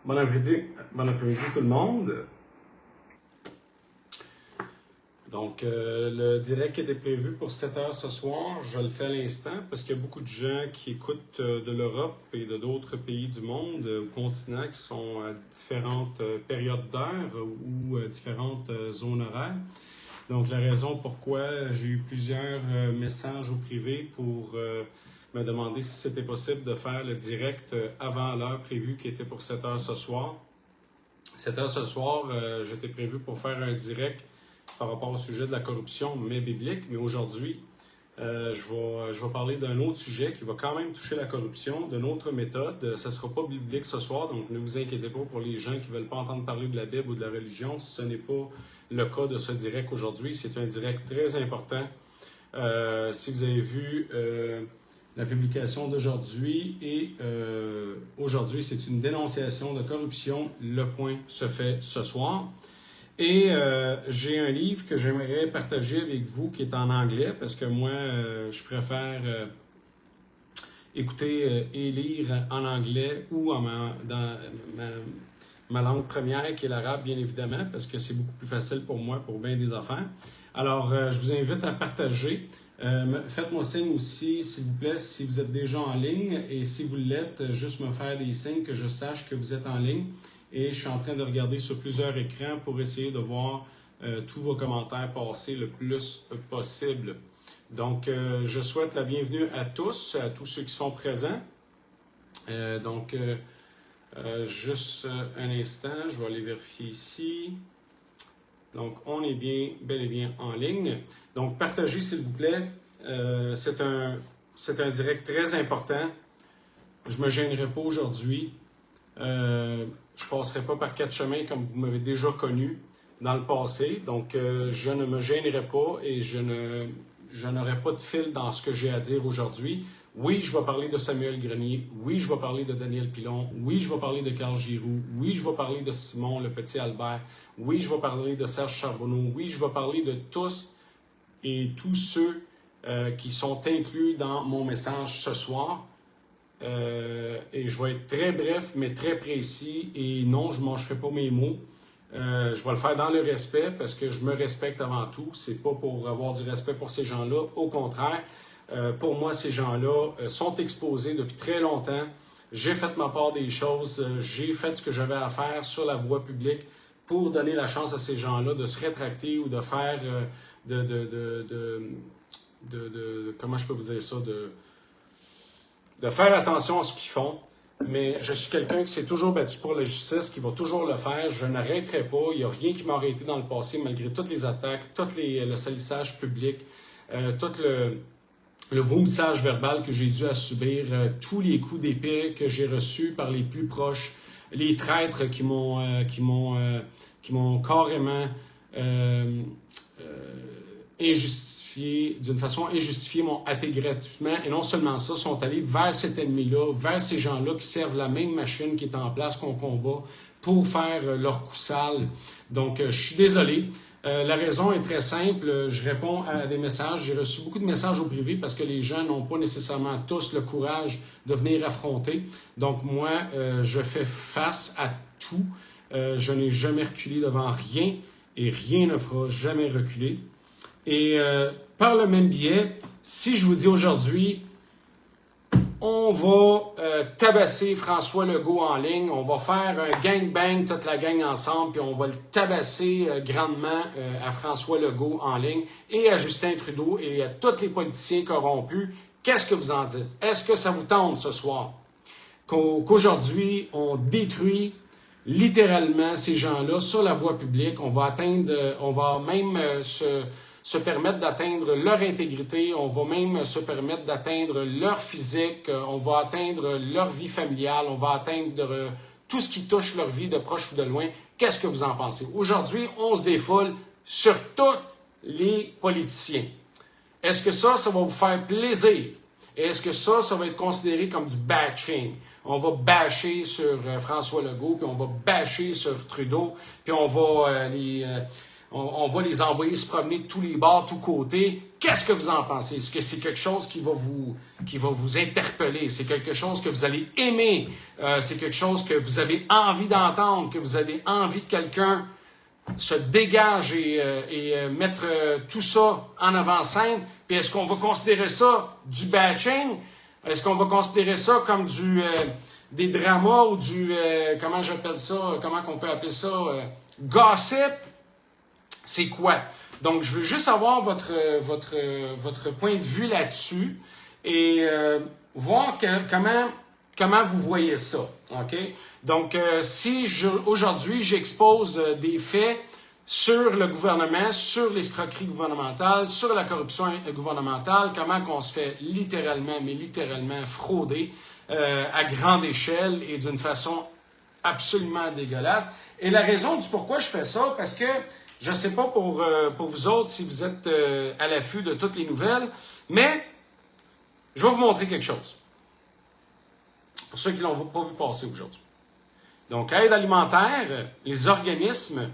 Bon après-midi tout le monde. Donc, le direct qui était prévu pour 7 heures ce soir, je le fais à l'instant parce qu'il y a beaucoup de gens qui écoutent de l'Europe et de d'autres pays du monde, au continent, qui sont à différentes périodes d'heure ou différentes zones horaires. Donc, la raison pourquoi j'ai eu plusieurs messages au privé pour me demander si c'était possible de faire le direct avant l'heure prévue qui était pour 7 heures ce soir. 7 heures ce soir, j'étais prévu pour faire un direct par rapport au sujet de la corruption, mais biblique. Mais aujourd'hui, je vais parler d'un autre sujet qui va quand même toucher la corruption, d'une autre méthode. Ça ne sera pas biblique ce soir, donc ne vous inquiétez pas pour les gens qui ne veulent pas entendre parler de la Bible ou de la religion. Ce n'est pas le cas de ce direct aujourd'hui. C'est un direct très important. Si vous avez vu la publication d'aujourd'hui, et aujourd'hui, c'est une dénonciation de corruption. Le point se fait ce soir. Et j'ai un livre que j'aimerais partager avec vous qui est en anglais parce que moi, je préfère écouter et lire en anglais ou dans ma langue première qui est l'arabe, bien évidemment, parce que c'est beaucoup plus facile pour moi pour bien des affaires. Alors, je vous invite à partager. Faites-moi signe aussi, s'il vous plaît, si vous êtes déjà en ligne et si vous l'êtes, juste me faire des signes que je sache que vous êtes en ligne. Et je suis en train de regarder sur plusieurs écrans pour essayer de voir tous vos commentaires passer le plus possible. Donc, je souhaite la bienvenue à tous ceux qui sont présents. Juste un instant, je vais aller vérifier ici. Donc, on est bien, bel et bien en ligne. Donc, partagez s'il vous plaît. C'est un direct très important. Je ne me gênerai pas aujourd'hui. Je ne passerai pas par 4 chemins comme vous m'avez déjà connu dans le passé. Donc, je ne me gênerai pas et je n'aurai pas de fil dans ce que j'ai à dire aujourd'hui. Oui, je vais parler de Samuel Grenier. Oui, je vais parler de Daniel Pilon. Oui, je vais parler de Carl Giroux. Oui, je vais parler de Simon le Petit Albert. Oui, je vais parler de Serge Charbonneau. Oui, je vais parler de tous et tous ceux qui sont inclus dans mon message ce soir. Et je vais être très bref, mais très précis. Et non, je ne mâcherai pas mes mots. Je vais le faire dans le respect parce que je me respecte avant tout. C'est pas pour avoir du respect pour ces gens-là. Au contraire, pour moi, ces gens-là sont exposés depuis très longtemps. J'ai fait ma part des choses. J'ai fait ce que j'avais à faire sur la voie publique pour donner la chance à ces gens-là de se rétracter ou de faire comment je peux vous dire ça, de faire attention à ce qu'ils font. Mais je suis quelqu'un qui s'est toujours battu pour la justice, qui va toujours le faire. Je n'arrêterai pas. Il n'y a rien qui m'a arrêté dans le passé, malgré toutes les attaques, le salissage public, tout le vomissage verbal que j'ai dû subir, tous les coups d'épée que j'ai reçus par les plus proches, les traîtres qui m'ont carrément d'une façon injustifiée, m'ont attaqué gratuitement. Et non seulement ça, sont allés vers cet ennemi-là, vers ces gens-là qui servent la même machine qui est en place qu'on combat pour faire leur coup sale. Donc, je suis désolé. La raison est très simple. Je réponds à des messages. J'ai reçu beaucoup de messages au privé parce que les gens n'ont pas nécessairement tous le courage de venir affronter. Donc, moi, je fais face à tout. Je n'ai jamais reculé devant rien et rien ne fera jamais reculer. Et par le même biais, si je vous dis aujourd'hui, on va tabasser François Legault en ligne, on va faire un gangbang, toute la gang ensemble, puis on va le tabasser grandement à François Legault en ligne et à Justin Trudeau et à tous les politiciens corrompus, qu'est-ce que vous en dites? Est-ce que ça vous tente ce soir qu'aujourd'hui, on détruit littéralement ces gens-là sur la voie publique? On va même se permettre d'atteindre leur intégrité, on va même se permettre d'atteindre leur physique, on va atteindre leur vie familiale, on va atteindre tout ce qui touche leur vie de proche ou de loin. Qu'est-ce que vous en pensez? Aujourd'hui, on se défoule sur tous les politiciens. Est-ce que ça va vous faire plaisir? Et est-ce que ça va être considéré comme du bashing? On va bâcher sur François Legault, puis on va bâcher sur Trudeau, puis on va on va les envoyer se promener de tous les bords, tous côtés. Qu'est-ce que vous en pensez? Est-ce que c'est quelque chose qui va vous interpeller? C'est quelque chose que vous allez aimer? C'est quelque chose que vous avez envie d'entendre? Que vous avez envie que quelqu'un se dégage et mettre tout ça en avant-scène? Puis est-ce qu'on va considérer ça du bashing? Est-ce qu'on va considérer ça comme des dramas ou comment j'appelle ça? Comment qu'on peut appeler ça? Gossip? C'est quoi? Donc, je veux juste avoir votre point de vue là-dessus et voir comment vous voyez ça. OK? Donc, si aujourd'hui, j'expose des faits sur le gouvernement, sur l'escroquerie gouvernementale, sur la corruption gouvernementale, comment qu'on se fait littéralement frauder à grande échelle et d'une façon absolument dégueulasse. Et la raison du pourquoi je fais ça, parce que je ne sais pas pour vous autres si vous êtes à l'affût de toutes les nouvelles, mais je vais vous montrer quelque chose. Pour ceux qui ne l'ont pas vu passer aujourd'hui. Donc, aide alimentaire, les organismes,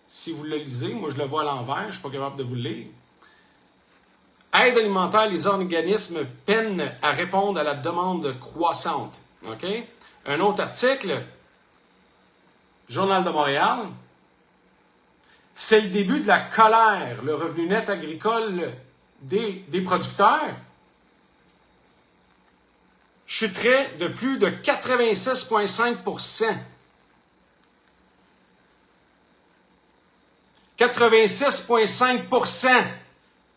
si vous le lisez, moi je le vois à l'envers, je ne suis pas capable de vous le lire. Aide alimentaire, les organismes peinent à répondre à la demande croissante. OK? Un autre article, Journal de Montréal, c'est le début de la colère, le revenu net agricole des producteurs chuterait de plus de 86,5%. 86,5%.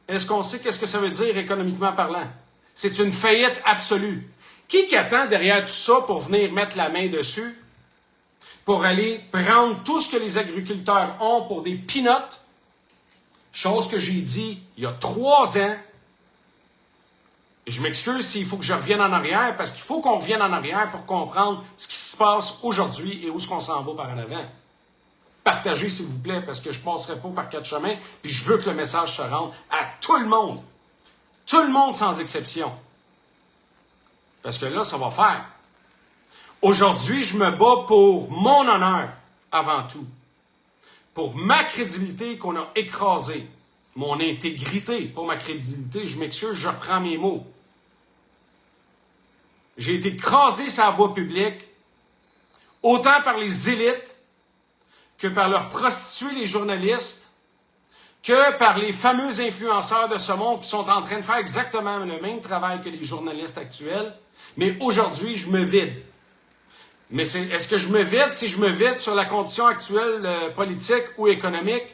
Est-ce qu'on sait qu'est-ce que ça veut dire économiquement parlant? C'est une faillite absolue. Qui attend derrière tout ça pour venir mettre la main dessus? Pour aller prendre tout ce que les agriculteurs ont pour des peanuts, chose que j'ai dit il y a 3 ans. Et je m'excuse s'il faut que je revienne en arrière, parce qu'il faut qu'on revienne en arrière pour comprendre ce qui se passe aujourd'hui et où est-ce qu'on s'en va par en avant. Partagez, s'il vous plaît, parce que je ne passerai pas par 4 chemins, puis je veux que le message se rende à tout le monde. Tout le monde sans exception. Parce que là, ça va faire. Aujourd'hui, je me bats pour mon honneur, avant tout. Pour ma crédibilité qu'on a écrasée. Mon intégrité, pour ma crédibilité, je m'excuse, je reprends mes mots. J'ai été écrasé sur la voie publique, autant par les élites, que par leurs prostituées, les journalistes, que par les fameux influenceurs de ce monde qui sont en train de faire exactement le même travail que les journalistes actuels. Mais aujourd'hui, je me vide. Mais est-ce que je me vide? Si je me vide sur la condition actuelle politique ou économique,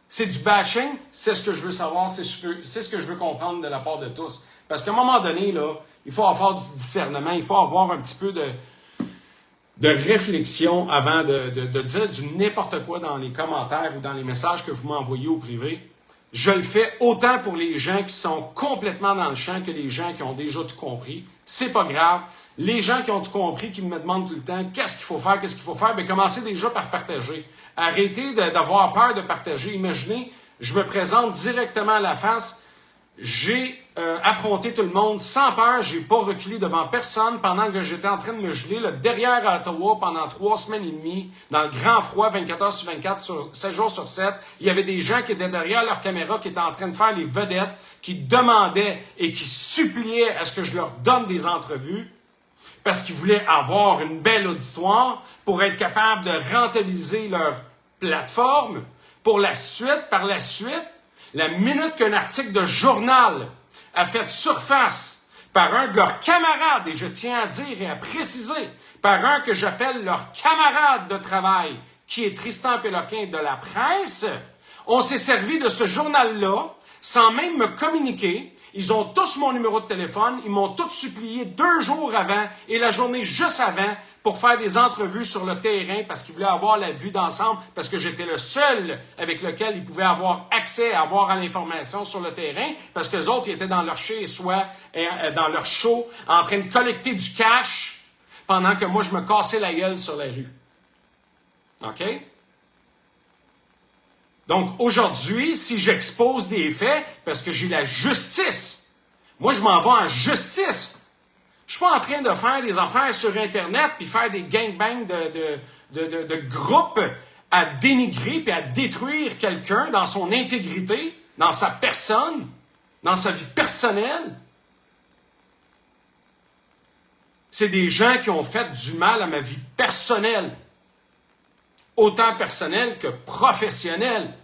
c'est du bashing? C'est ce que je veux savoir, c'est ce que je veux comprendre de la part de tous. Parce qu'à un moment donné, là, il faut avoir du discernement, il faut avoir un petit peu de réflexion avant de dire du n'importe quoi dans les commentaires ou dans les messages que vous m'envoyez au privé. Je le fais autant pour les gens qui sont complètement dans le champ que les gens qui ont déjà tout compris. C'est pas grave. Les gens qui ont tout compris, qui me demandent tout le temps qu'est-ce qu'il faut faire, bien, commencez déjà par partager. Arrêtez d'avoir peur de partager. Imaginez, je me présente directement à la face. J'ai affronté tout le monde sans peur. J'ai pas reculé devant personne pendant que j'étais en train de me geler là, derrière à Ottawa pendant 3 semaines et demie, dans le grand froid, 24 heures sur 24, 7 jours sur 7. Il y avait des gens qui étaient derrière leur caméra, qui étaient en train de faire les vedettes, qui demandaient et qui suppliaient à ce que je leur donne des entrevues parce qu'ils voulaient avoir une belle auditoire pour être capables de rentabiliser leur plateforme pour la suite, par la suite. La minute qu'un article de journal a fait surface par un de leurs camarades, et je tiens à dire et à préciser, par un que j'appelle leur camarade de travail, qui est Tristan Péloquin de la presse, on s'est servi de ce journal-là sans même me communiquer. Ils ont tous mon numéro de téléphone, ils m'ont tous supplié 2 jours avant et la journée juste avant pour faire des entrevues sur le terrain parce qu'ils voulaient avoir la vue d'ensemble, parce que j'étais le seul avec lequel ils pouvaient avoir accès à avoir l'information sur le terrain, parce que les autres ils étaient dans leur chez-soi, dans leur show, en train de collecter du cash pendant que moi je me cassais la gueule sur la rue. OK? Donc, aujourd'hui, si j'expose des faits, parce que j'ai la justice, moi, je m'en vais en justice. Je suis pas en train de faire des affaires sur Internet puis faire des gangbangs de groupes à dénigrer et à détruire quelqu'un dans son intégrité, dans sa personne, dans sa vie personnelle. C'est des gens qui ont fait du mal à ma vie personnelle, autant personnelle que professionnelle,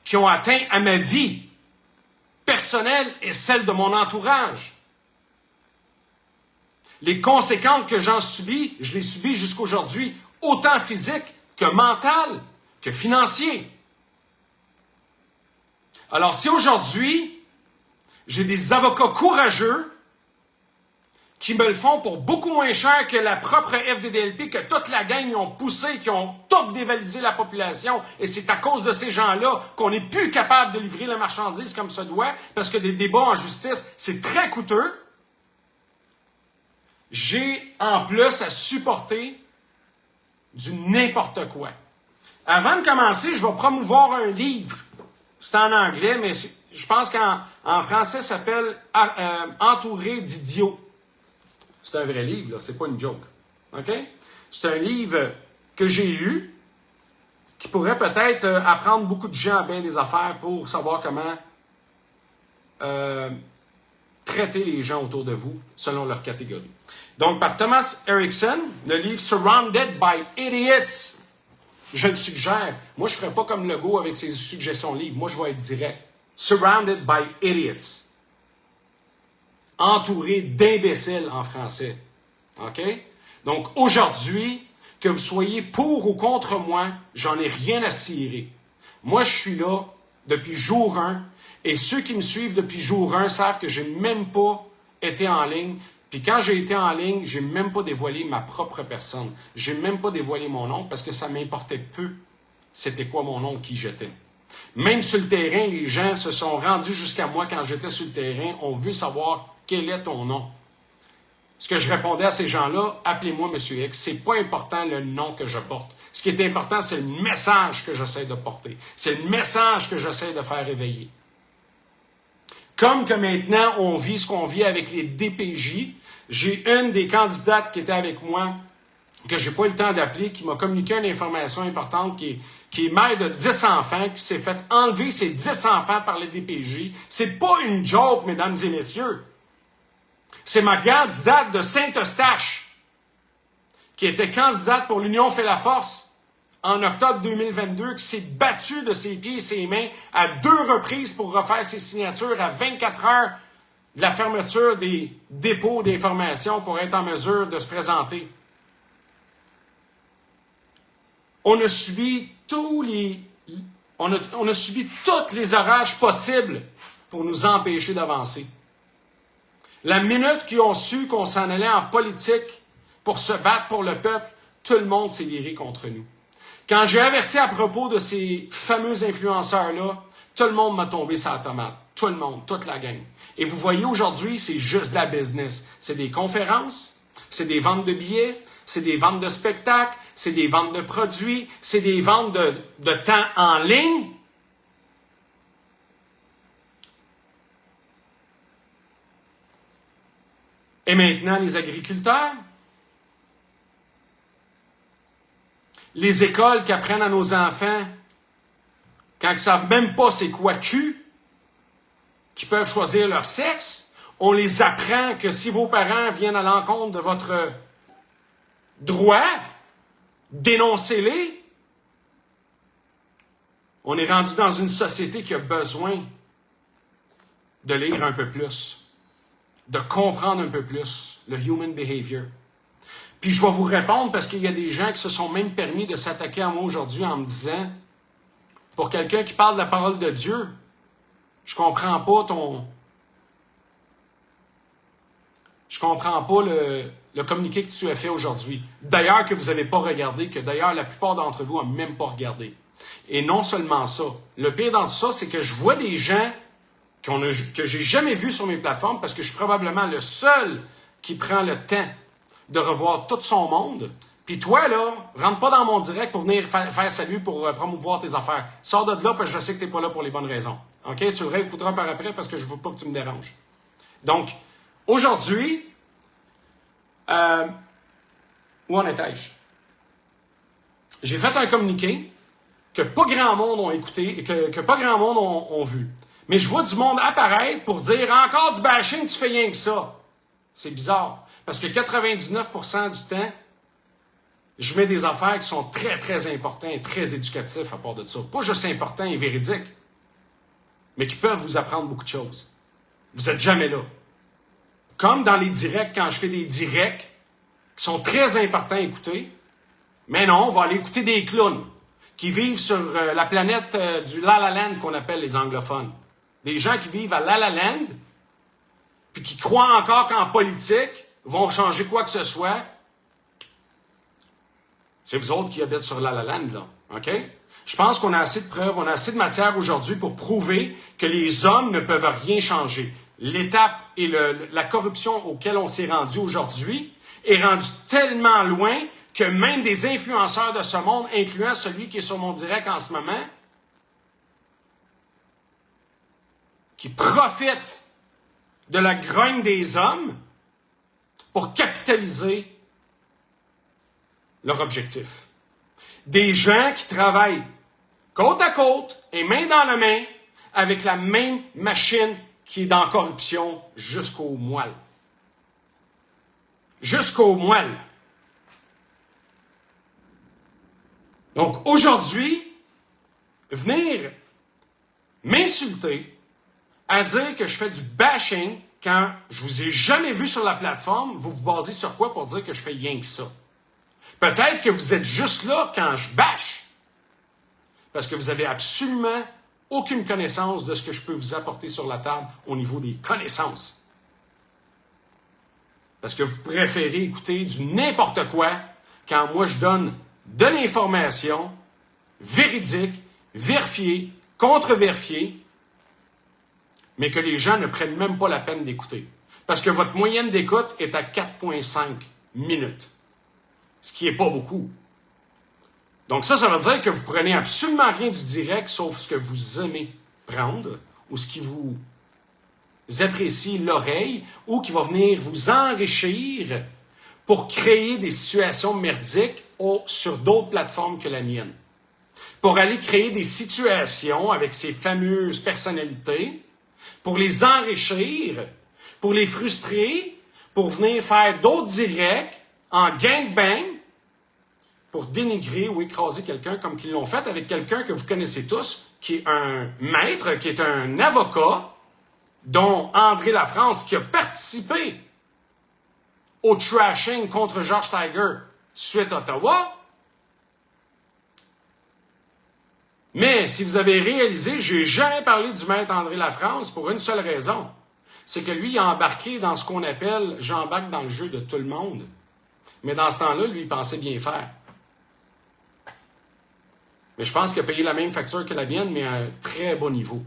qui ont atteint à ma vie personnelle et celle de mon entourage. Les conséquences que j'en subis, je les subis jusqu'aujourd'hui, autant physiques que mentales, que financières. Alors si aujourd'hui, j'ai des avocats courageux qui me le font pour beaucoup moins cher que la propre FDDLP, que toute la gang y ont poussé, qui ont tout dévalisé la population, et c'est à cause de ces gens-là qu'on n'est plus capable de livrer la marchandise comme ça doit, parce que des débats en justice, c'est très coûteux. J'ai en plus à supporter du n'importe quoi. Avant de commencer, je vais promouvoir un livre. C'est en anglais, mais je pense qu'en français, ça s'appelle « Entouré d'idiots ». C'est un vrai livre, là, c'est pas une joke. OK? C'est un livre que j'ai lu, qui pourrait peut-être apprendre beaucoup de gens à bien des affaires pour savoir comment traiter les gens autour de vous selon leur catégorie. Donc, par Thomas Erickson, le livre Surrounded by Idiots. Je le suggère. Moi, je ne ferai pas comme Legault avec ses suggestions livres. Moi, je vais être direct. Surrounded by Idiots. Entouré d'imbéciles en français. OK? Donc, aujourd'hui, que vous soyez pour ou contre moi, j'en ai rien à cirer. Moi, je suis là depuis jour 1, et ceux qui me suivent depuis jour 1 savent que je n'ai même pas été en ligne. Puis quand j'ai été en ligne, j'ai même pas dévoilé ma propre personne. J'ai même pas dévoilé mon nom parce que ça m'importait peu c'était quoi mon nom, qui j'étais. Même sur le terrain, les gens se sont rendus jusqu'à moi quand j'étais sur le terrain, ont vu savoir quel est ton nom. Ce que je répondais à ces gens-là, appelez-moi Monsieur X. C'est pas important le nom que je porte. Ce qui est important, c'est le message que j'essaie de porter. C'est le message que j'essaie de faire éveiller. Comme que maintenant, on vit ce qu'on vit avec les DPJ, j'ai une des candidates qui était avec moi, que j'ai pas eu le temps d'appeler, qui m'a communiqué une information importante, qui est mère de 10 enfants, qui s'est fait enlever ses 10 enfants par les DPJ. C'est pas une joke, mesdames et messieurs. C'est ma candidate de Saint-Eustache, qui était candidate pour l'Union fait la force en octobre 2022, qui s'est battue de ses pieds et ses mains à 2 reprises pour refaire ses signatures à 24 heures de la fermeture des dépôts d'informations pour être en mesure de se présenter. On a subi tous les orages possibles pour nous empêcher d'avancer. La minute qu'ils ont su qu'on s'en allait en politique pour se battre pour le peuple, tout le monde s'est viré contre nous. Quand j'ai averti à propos de ces fameux influenceurs-là, tout le monde m'a tombé sur la tomate. Tout le monde, toute la gang. Et vous voyez aujourd'hui, c'est juste de la business. C'est des conférences, c'est des ventes de billets, c'est des ventes de spectacles, c'est des ventes de produits, c'est des ventes de temps en ligne. Et maintenant, les agriculteurs, les écoles qui apprennent à nos enfants, quand ils ne savent même pas c'est quoi cul, qui peuvent choisir leur sexe, on les apprend que si vos parents viennent à l'encontre de votre droit, dénoncez-les. On est rendu dans une société qui a besoin de lire un peu plus, de comprendre un peu plus le human behavior. Puis je vais vous répondre parce qu'il y a des gens qui se sont même permis de s'attaquer à moi aujourd'hui en me disant, pour quelqu'un qui parle de la parole de Dieu, je comprends pas le communiqué que tu as fait aujourd'hui. D'ailleurs, que vous n'avez pas regardé, que d'ailleurs la plupart d'entre vous n'ont même pas regardé. Et non seulement ça. Le pire dans tout ça, c'est que je vois des gens que j'ai jamais vus sur mes plateformes parce que je suis probablement le seul qui prend le temps de revoir tout son monde. Puis toi, là, rentre pas dans mon direct pour venir faire salut pour promouvoir tes affaires. Sors de là parce que je sais que tu n'es pas là pour les bonnes raisons. OK? Tu le réécouteras par après parce que je ne veux pas que tu me déranges. Donc, aujourd'hui, où en étais-je? j'ai fait un communiqué que pas grand monde ont écouté et que pas grand monde ont vu. Mais je vois du monde apparaître pour dire « Encore du bashing, tu fais rien que ça. » C'est bizarre. Parce que 99% du temps, je mets des affaires qui sont très, très importantes et très éducatives à part de ça. Pas juste importants et véridiques, mais qui peuvent vous apprendre beaucoup de choses. Vous n'êtes jamais là. Comme dans les directs, quand je fais des directs qui sont très importants à écouter, mais non, on va aller écouter des clowns qui vivent sur la planète du La La Land qu'on appelle les anglophones. Des gens qui vivent à La La Land, puis qui croient encore qu'en politique, vont changer quoi que ce soit. C'est vous autres qui habitent sur La La Land, là. OK? Je pense qu'on a assez de preuves, on a assez de matière aujourd'hui pour prouver que les hommes ne peuvent rien changer. L'étape et la corruption auquel on s'est rendu aujourd'hui est rendue tellement loin que même des influenceurs de ce monde, incluant celui qui est sur mon direct en ce moment, qui profitent de la grogne des hommes pour capitaliser leur objectif. Des gens qui travaillent côte à côte et main dans la main avec la même machine qui est dans la corruption jusqu'au moelle. Jusqu'au moelle. Donc aujourd'hui, venir m'insulter à dire que je fais du bashing quand je vous ai jamais vu sur la plateforme, vous vous basez sur quoi pour dire que je fais rien que ça? Peut-être que vous êtes juste là quand je bâche, parce que vous avez absolument aucune connaissance de ce que je peux vous apporter sur la table au niveau des connaissances. Parce que vous préférez écouter du n'importe quoi quand moi je donne de l'information véridique, vérifiée, contre-vérifiée, mais que les gens ne prennent même pas la peine d'écouter. Parce que votre moyenne d'écoute est à 4,5 minutes. Ce qui n'est pas beaucoup. Donc ça veut dire que vous prenez absolument rien du direct, sauf ce que vous aimez prendre, ou ce qui vous apprécie l'oreille, ou qui va venir vous enrichir pour créer des situations merdiques sur d'autres plateformes que la mienne. Pour aller créer des situations avec ces fameuses personnalités, pour les enrichir, pour les frustrer, pour venir faire d'autres directs en gangbang, pour dénigrer ou écraser quelqu'un comme qu'ils l'ont fait avec quelqu'un que vous connaissez tous, qui est un maître, qui est un avocat, dont André Lafrance, qui a participé au trashing contre George Tiger suite à Ottawa. Mais si vous avez réalisé, je n'ai jamais parlé du maître André Lafrance pour une seule raison. C'est que lui, il a embarqué dans ce qu'on appelle « j'embarque dans le jeu de tout le monde ». Mais dans ce temps-là, lui, il pensait bien faire. Mais je pense qu'il a payé la même facture que la mienne, mais à un très bas niveau.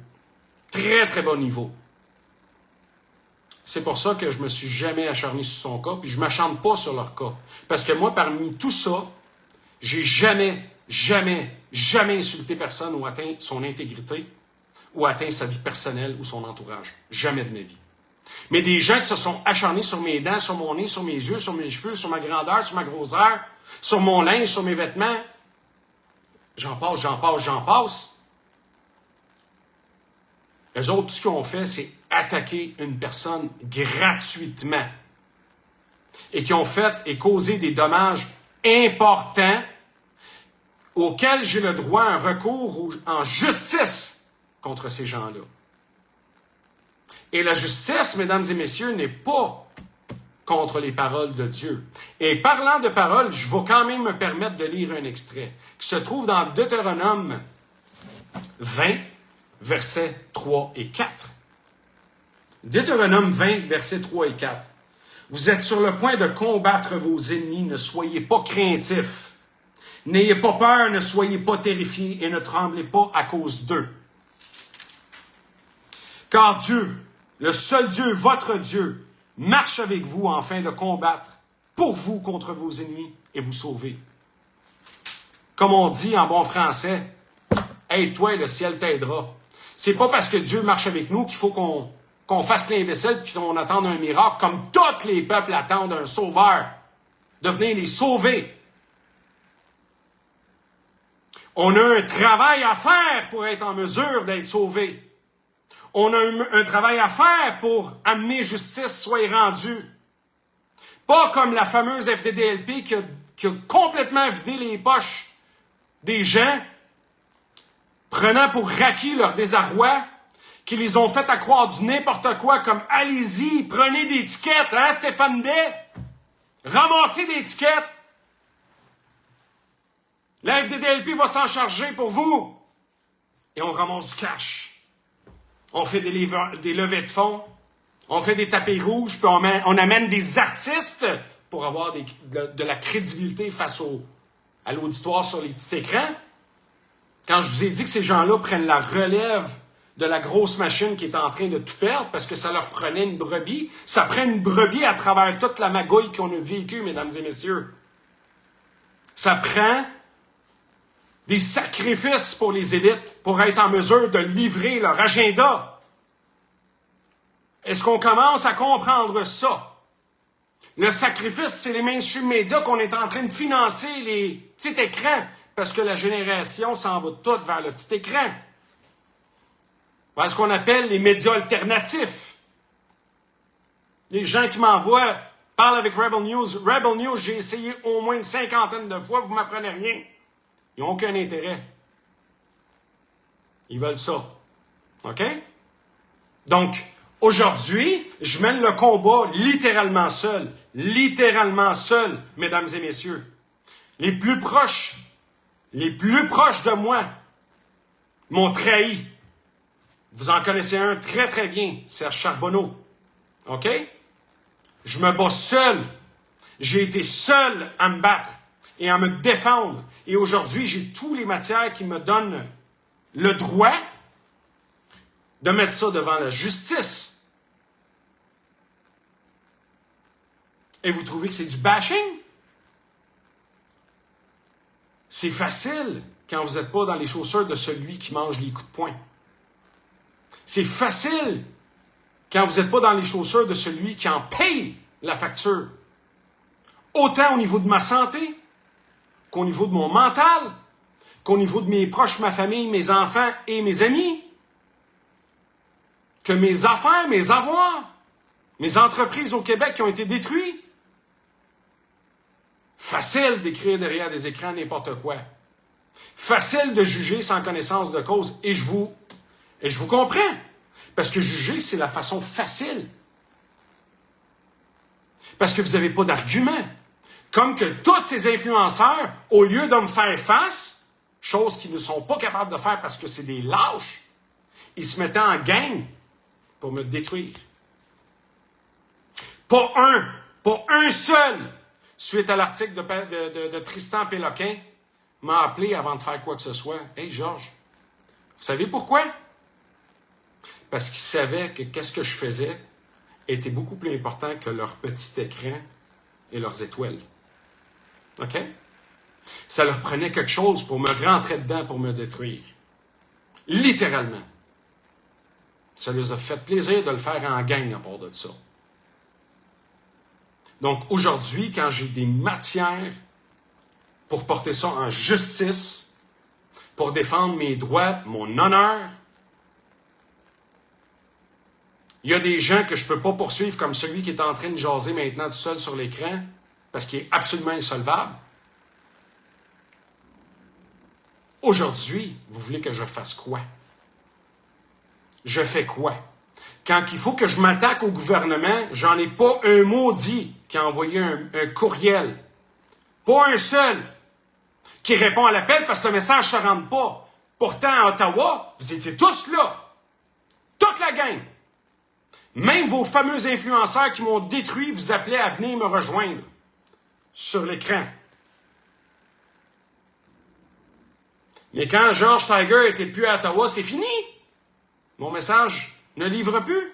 Très, très bas niveau. C'est pour ça que je me suis jamais acharné sur son cas, puis je ne m'acharne pas sur leur cas. Parce que moi, parmi tout ça, j'ai jamais insulté personne ou atteint son intégrité, ou atteint sa vie personnelle ou son entourage. Jamais de ma vie. Mais des gens qui se sont acharnés sur mes dents, sur mon nez, sur mes yeux, sur mes cheveux, sur ma grandeur, sur ma grosseur, sur mon linge, sur mes vêtements, j'en passe. Eux autres, tout ce qu'ils ont fait, c'est attaquer une personne gratuitement. Et qui ont fait et causé des dommages importants auxquels j'ai le droit à un recours en justice contre ces gens-là. Et la justice, mesdames et messieurs, n'est pas contre les paroles de Dieu. Et parlant de paroles, je vais quand même me permettre de lire un extrait qui se trouve dans Deutéronome 20, versets 3 et 4. Deutéronome 20, versets 3 et 4. Vous êtes sur le point de combattre vos ennemis, ne soyez pas craintifs. N'ayez pas peur, ne soyez pas terrifiés et ne tremblez pas à cause d'eux. Car Dieu, le seul Dieu, votre Dieu, marche avec vous afin de combattre pour vous contre vos ennemis et vous sauver. Comme on dit en bon français, « Aide-toi et le ciel t'aidera ». C'est pas parce que Dieu marche avec nous qu'il faut qu'on fasse l'imbécile et qu'on attende un miracle, comme tous les peuples attendent un sauveur, de venir les sauver. On a un travail à faire pour être en mesure d'être sauvé. On a un travail à faire pour amener justice soit rendue. Pas comme la fameuse FDDLP qui a complètement vidé les poches des gens, prenant pour acquis leur désarroi, qui les ont fait à croire du n'importe quoi, comme allez-y, prenez des tickets, hein, Stéphane Day? Ramassez des tickets. La FDDLP va s'en charger pour vous. Et on ramasse du cash. On fait des levées de fonds. On fait des tapis rouges, puis on amène des artistes pour avoir de la crédibilité face à l'auditoire sur les petits écrans. Quand je vous ai dit que ces gens-là prennent la relève de la grosse machine qui est en train de tout perdre parce que ça leur prenait une brebis, ça prend une brebis à travers toute la magouille qu'on a vécue, mesdames et messieurs. Ça prend des sacrifices pour les élites pour être en mesure de livrer leur agenda. Est-ce qu'on commence à comprendre ça? Le sacrifice, c'est les mainstream médias qu'on est en train de financer les petits écrans parce que la génération s'en va toute vers le petit écran. Vers ce qu'on appelle les médias alternatifs. Les gens qui m'envoient, parlent avec Rebel News. Rebel News, j'ai essayé au moins une 50aine de fois, vous ne m'apprenez rien. Ils n'ont aucun intérêt. Ils veulent ça. OK? Donc, aujourd'hui, je mène le combat littéralement seul. Littéralement seul, mesdames et messieurs. Les plus proches de moi m'ont trahi. Vous en connaissez un très, très bien, Serge Charbonneau. OK? Je me bats seul. J'ai été seul à me battre et à me défendre. Et aujourd'hui, j'ai toutes les matières qui me donnent le droit de mettre ça devant la justice. Et vous trouvez que c'est du bashing? C'est facile quand vous n'êtes pas dans les chaussures de celui qui mange les coups de poing. C'est facile quand vous n'êtes pas dans les chaussures de celui qui en paye la facture. Autant au niveau de ma santé, qu'au niveau de mon mental, qu'au niveau de mes proches, ma famille, mes enfants et mes amis, que mes affaires, mes avoirs, mes entreprises au Québec qui ont été détruites. Facile d'écrire derrière des écrans n'importe quoi. Facile de juger sans connaissance de cause. Et je vous comprends. Parce que juger, c'est la façon facile. Parce que vous n'avez pas d'argument. Comme que tous ces influenceurs, au lieu de me faire face, chose qu'ils ne sont pas capables de faire parce que c'est des lâches, ils se mettaient en gang pour me détruire. Pas un seul, suite à l'article de Tristan Péloquin, m'a appelé avant de faire quoi que ce soit. « Hey Georges, vous savez pourquoi? » Parce qu'ils savaient que qu'est-ce que je faisais était beaucoup plus important que leur petit écran et leurs étoiles. OK? Ça leur prenait quelque chose pour me rentrer dedans, pour me détruire. Littéralement. Ça leur a fait plaisir de le faire en gang à part de ça. Donc aujourd'hui, quand j'ai des matières pour porter ça en justice, pour défendre mes droits, mon honneur, il y a des gens que je ne peux pas poursuivre comme celui qui est en train de jaser maintenant tout seul sur l'écran parce qu'il est absolument insolvable. Aujourd'hui, vous voulez que je fasse quoi? Je fais quoi? Quand il faut que je m'attaque au gouvernement, j'en ai pas un maudit qui a envoyé un courriel. Pas un seul qui répond à l'appel parce que le message ne se rend pas. Pourtant, à Ottawa, vous étiez tous là. Toute la gang. Même vos fameux influenceurs qui m'ont détruit vous appelaient à venir me rejoindre sur l'écran. Mais quand George Tiger n'était plus à Ottawa, c'est fini. Mon message ne livre plus.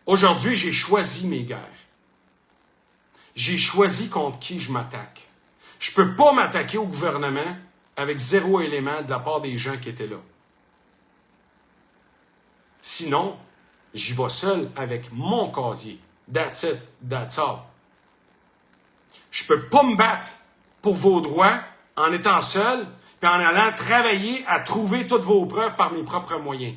Aujourd'hui, j'ai choisi mes guerres. J'ai choisi contre qui je m'attaque. Je ne peux pas m'attaquer au gouvernement avec zéro élément de la part des gens qui étaient là. Sinon, j'y vais seul avec mon casier. That's it. That's all. Je peux pas me battre pour vos droits en étant seul puis en allant travailler à trouver toutes vos preuves par mes propres moyens.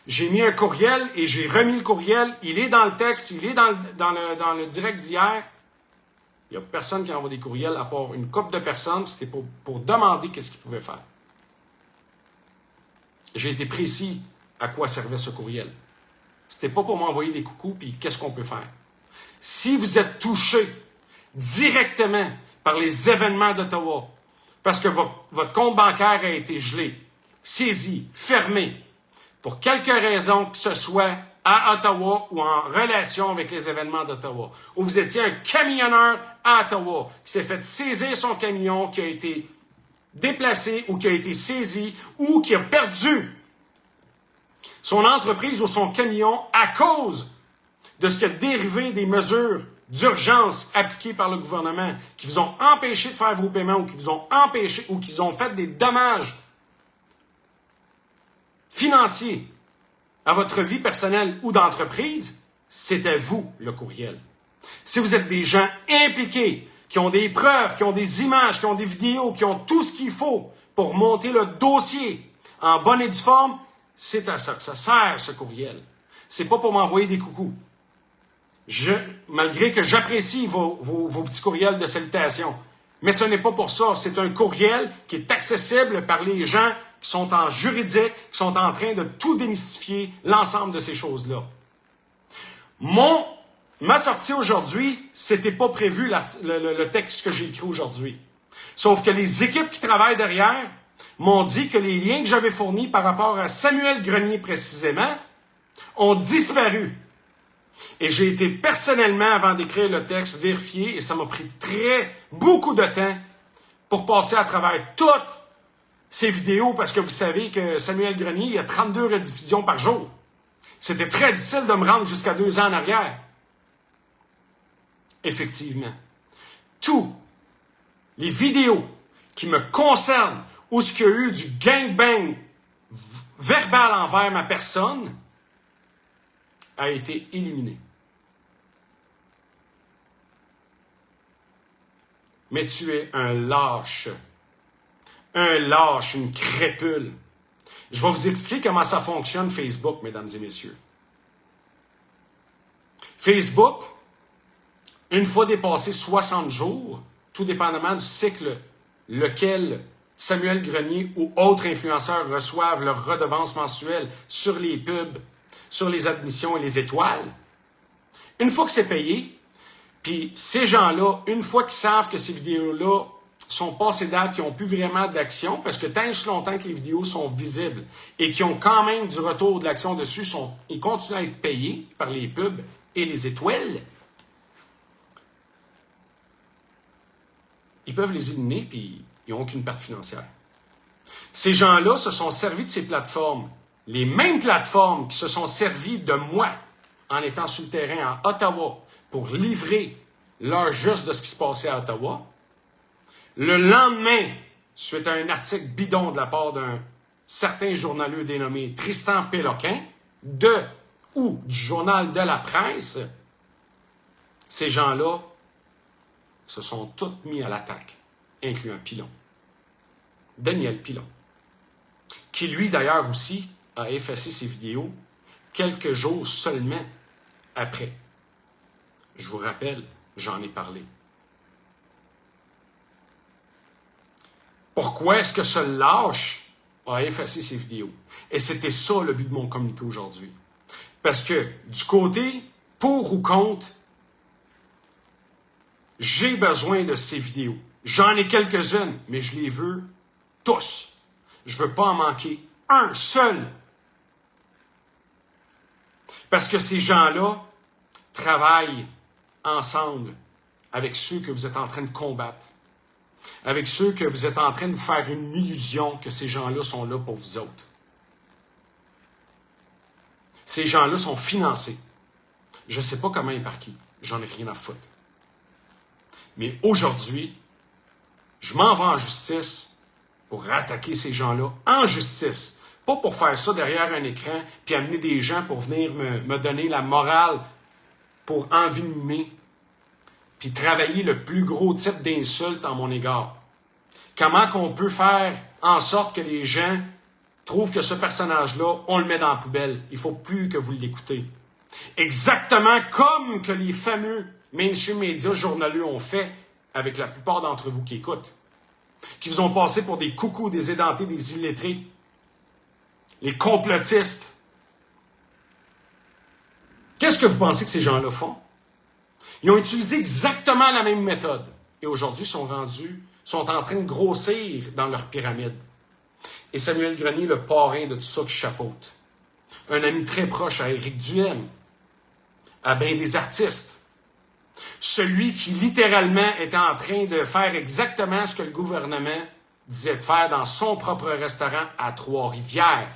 J'ai mis un courriel et j'ai remis le courriel. Il est dans le texte, il est dans le direct d'hier. Il n'y a personne qui envoie des courriels à part une couple de personnes. C'était pour demander qu'est-ce qu'ils pouvaient faire. J'ai été précis à quoi servait ce courriel. C'était pas pour m'envoyer des coucous puis qu'est-ce qu'on peut faire. Si vous êtes touché directement par les événements d'Ottawa, parce que votre compte bancaire a été gelé, saisi, fermé, pour quelque raison que ce soit à Ottawa ou en relation avec les événements d'Ottawa, où vous étiez un camionneur à Ottawa qui s'est fait saisir son camion, qui a été déplacé ou qui a été saisi ou qui a perdu son entreprise ou son camion à cause de ce qui a dérivé des mesures d'urgence appliquées par le gouvernement qui vous ont empêché de faire vos paiements ou qui vous ont empêché ou qui vous ont fait des dommages financiers à votre vie personnelle ou d'entreprise, c'était vous le courriel. Si vous êtes des gens impliqués, qui ont des preuves, qui ont des images, qui ont des vidéos, qui ont tout ce qu'il faut pour monter le dossier en bonne et due forme, c'est à ça que ça sert, ce courriel. C'est pas pour m'envoyer des coucous. Malgré que j'apprécie vos petits courriels de salutations, mais ce n'est pas pour ça. C'est un courriel qui est accessible par les gens qui sont en juridique, qui sont en train de tout démystifier, l'ensemble de ces choses-là. Ma sortie aujourd'hui, c'était pas prévu le texte que j'ai écrit aujourd'hui. Sauf que les équipes qui travaillent derrière m'ont dit que les liens que j'avais fournis par rapport à Samuel Grenier précisément ont disparu. Et j'ai été personnellement, avant d'écrire le texte, vérifier, et ça m'a pris beaucoup de temps pour passer à travers toutes ces vidéos, parce que vous savez que Samuel Grenier, il y a 32 rediffusions par jour. C'était très difficile de me rendre jusqu'à 2 ans en arrière. Effectivement. Tous les vidéos qui me concernent, où ce qu'il y a eu du gangbang verbal envers ma personne, a été éliminé. Mais tu es un lâche, une crépule. Je vais vous expliquer comment ça fonctionne Facebook, mesdames et messieurs. Facebook, une fois dépassé 60 jours, tout dépendamment du cycle lequel Samuel Grenier ou autres influenceurs reçoivent leur redevance mensuelle sur les pubs, sur les admissions et les étoiles, une fois que c'est payé, puis ces gens-là, une fois qu'ils savent que ces vidéos-là sont passées date, qui n'ont plus vraiment d'action, parce que tant et si longtemps que les vidéos sont visibles et qui ont quand même du retour de l'action dessus, ils continuent à être payés par les pubs et les étoiles, ils peuvent les éliminer puis ils n'ont aucune perte financière. Ces gens-là se sont servis de ces plateformes, les mêmes plateformes qui se sont servies de moi en étant sur le terrain à Ottawa pour livrer l'heure juste de ce qui se passait à Ottawa. Le lendemain, suite à un article bidon de la part d'un certain journaleux dénommé Tristan Péloquin, du journal de la presse, ces gens-là se sont tous mis à l'attaque, incluant Pilon. Daniel Pilon, qui lui d'ailleurs aussi a effacé ses vidéos quelques jours seulement après. Je vous rappelle, j'en ai parlé. Pourquoi est-ce que ce lâche a effacé ses vidéos? Et c'était ça le but de mon communiqué aujourd'hui. Parce que du côté pour ou contre, j'ai besoin de ces vidéos. J'en ai quelques-unes, mais je les veux tous. Je ne veux pas en manquer un seul. Parce que ces gens-là travaillent ensemble avec ceux que vous êtes en train de combattre. Avec ceux que vous êtes en train de vous faire une illusion que ces gens-là sont là pour vous autres. Ces gens-là sont financés. Je ne sais pas comment et par qui. J'en ai rien à foutre. Mais aujourd'hui, je m'en vais en justice pour attaquer ces gens-là en justice. Pas pour faire ça derrière un écran puis amener des gens pour venir me donner la morale pour envenimer puis travailler le plus gros type d'insulte en mon égard. Comment qu'on peut faire en sorte que les gens trouvent que ce personnage-là, on le met dans la poubelle. Il ne faut plus que vous l'écoutez. Exactement comme que les fameux mainstream médias journaleux ont fait avec la plupart d'entre vous qui écoutent, qui vous ont passé pour des coucous, des édentés, des illettrés, les complotistes. Qu'est-ce que vous pensez que ces gens-là font? Ils ont utilisé exactement la même méthode. Et aujourd'hui, sont en train de grossir dans leur pyramide. Et Samuel Grenier, le parrain de tout ça qui chapeaute. Un ami très proche à Éric Duhaime, à bien des artistes. Celui qui, littéralement, était en train de faire exactement ce que le gouvernement disait de faire dans son propre restaurant à Trois-Rivières.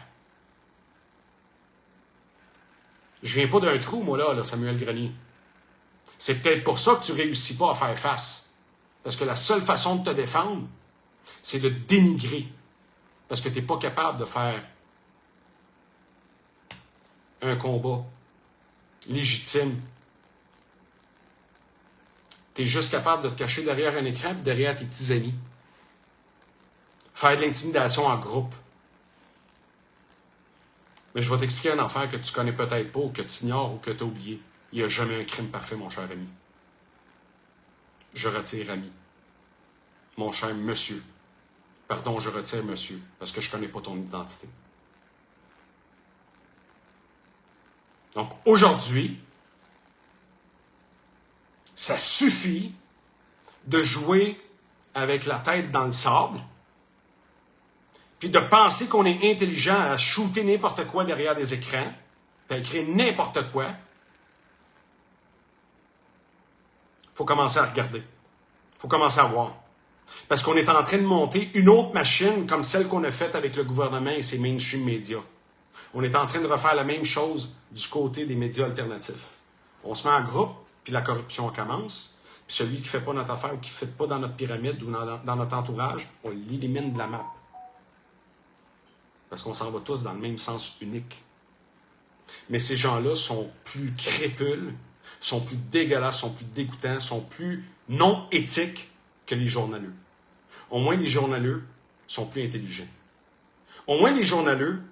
Je viens pas d'un trou, moi, là, Samuel Grenier. C'est peut-être pour ça que tu ne réussis pas à faire face. Parce que la seule façon de te défendre, c'est de dénigrer. Parce que tu n'es pas capable de faire un combat légitime. Tu es juste capable de te cacher derrière un écran et derrière tes petits amis. Faire de l'intimidation en groupe. Mais je vais t'expliquer une affaire que tu connais peut-être pas, ou que tu ignores, ou que tu as oublié. Il n'y a jamais un crime parfait, mon cher ami. Je retire ami. Mon cher monsieur. Pardon, je retire monsieur, parce que je ne connais pas ton identité. Donc, aujourd'hui, ça suffit de jouer avec la tête dans le sable, puis de penser qu'on est intelligent à shooter n'importe quoi derrière des écrans, puis à écrire n'importe quoi. Il faut commencer à regarder. Il faut commencer à voir. Parce qu'on est en train de monter une autre machine comme celle qu'on a faite avec le gouvernement et ses mainstream médias. On est en train de refaire la même chose du côté des médias alternatifs. On se met en groupe, puis la corruption commence. Puis celui qui ne fait pas notre affaire ou qui ne fait pas dans notre pyramide ou dans notre entourage, on l'élimine de la map. Parce qu'on s'en va tous dans le même sens unique. Mais ces gens-là sont plus crépules, sont plus dégueulasses, sont plus dégoûtants, sont plus non éthiques que les journaleux. Au moins, les journaleux sont plus intelligents. Au moins, les journaleux,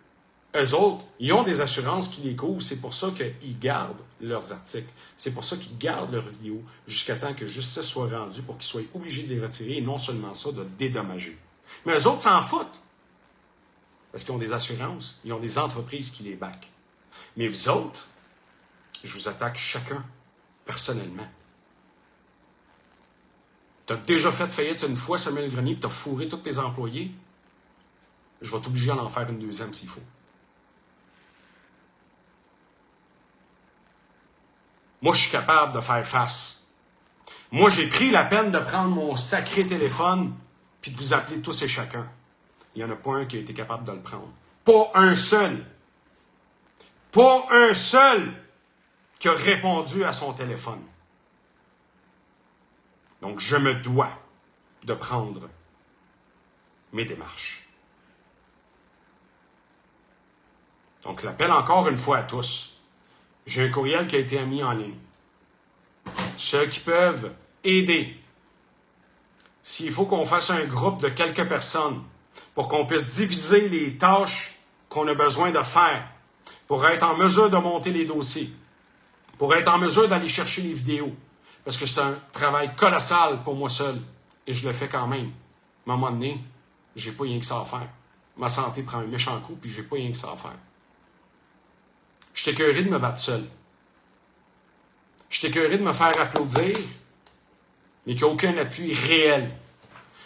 eux autres, ils ont des assurances qui les couvrent. C'est pour ça qu'ils gardent leurs articles. C'est pour ça qu'ils gardent leurs vidéos jusqu'à temps que justice soit rendue pour qu'ils soient obligés de les retirer et non seulement ça, de dédommager. Mais eux autres s'en foutent. Parce qu'ils ont des assurances, ils ont des entreprises qui les backent. Mais vous autres, je vous attaque chacun, personnellement. Tu as déjà fait faillite une fois, Samuel Grenier, puis tu as fourré tous tes employés. Je vais t'obliger à en faire une deuxième s'il faut. Moi, je suis capable de faire face. Moi, j'ai pris la peine de prendre mon sacré téléphone puis de vous appeler tous et chacun. Il n'y en a pas un qui a été capable de le prendre. Pas un seul. Pas un seul qui a répondu à son téléphone. Donc, je me dois de prendre mes démarches. Donc, l'appel encore une fois à tous. J'ai un courriel qui a été mis en ligne. Ceux qui peuvent aider, s'il faut qu'on fasse un groupe de quelques personnes pour qu'on puisse diviser les tâches qu'on a besoin de faire, pour être en mesure de monter les dossiers, pour être en mesure d'aller chercher les vidéos, parce que c'est un travail colossal pour moi seul, et je le fais quand même. À un moment donné, j'ai pas rien que ça à faire. Ma santé prend un méchant coup, puis j'ai pas rien que ça à faire. Je suis écœuré de me battre seul. Je suis écœuré de me faire applaudir, mais qu'il n'y a aucun appui réel.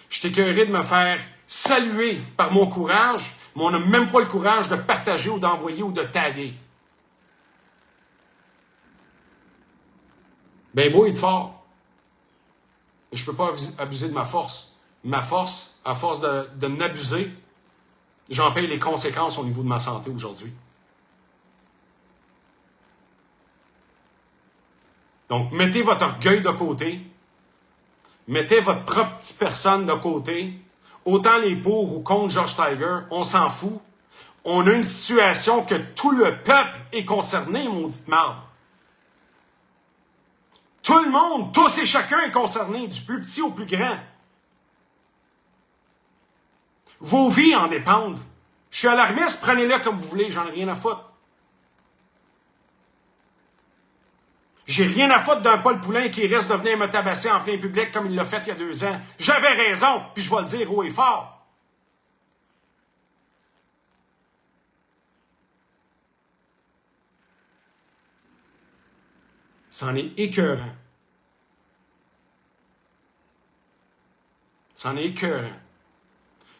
Je suis écœuré de me faire saluer par mon courage, mais on n'a même pas le courage de partager ou d'envoyer ou de taguer. Ben beau être fort. Mais je ne peux pas abuser de ma force. Ma force, à force de m'abuser, j'en paye les conséquences au niveau de ma santé aujourd'hui. Donc, mettez votre orgueil de côté. Mettez votre propre petite personne de côté. Autant les pour ou contre George Tiger, on s'en fout. On a une situation que tout le peuple est concerné, maudite marde. Tout le monde, tous et chacun est concerné, du plus petit au plus grand. Vos vies en dépendent. Je suis alarmiste, prenez-le comme vous voulez, j'en ai rien à foutre. J'ai rien à foutre d'un Paul Poulin qui risque de venir me tabasser en plein public comme il l'a fait il y a 2 ans. J'avais raison, puis je vais le dire haut et fort. C'en est écœurant. C'en est écœurant.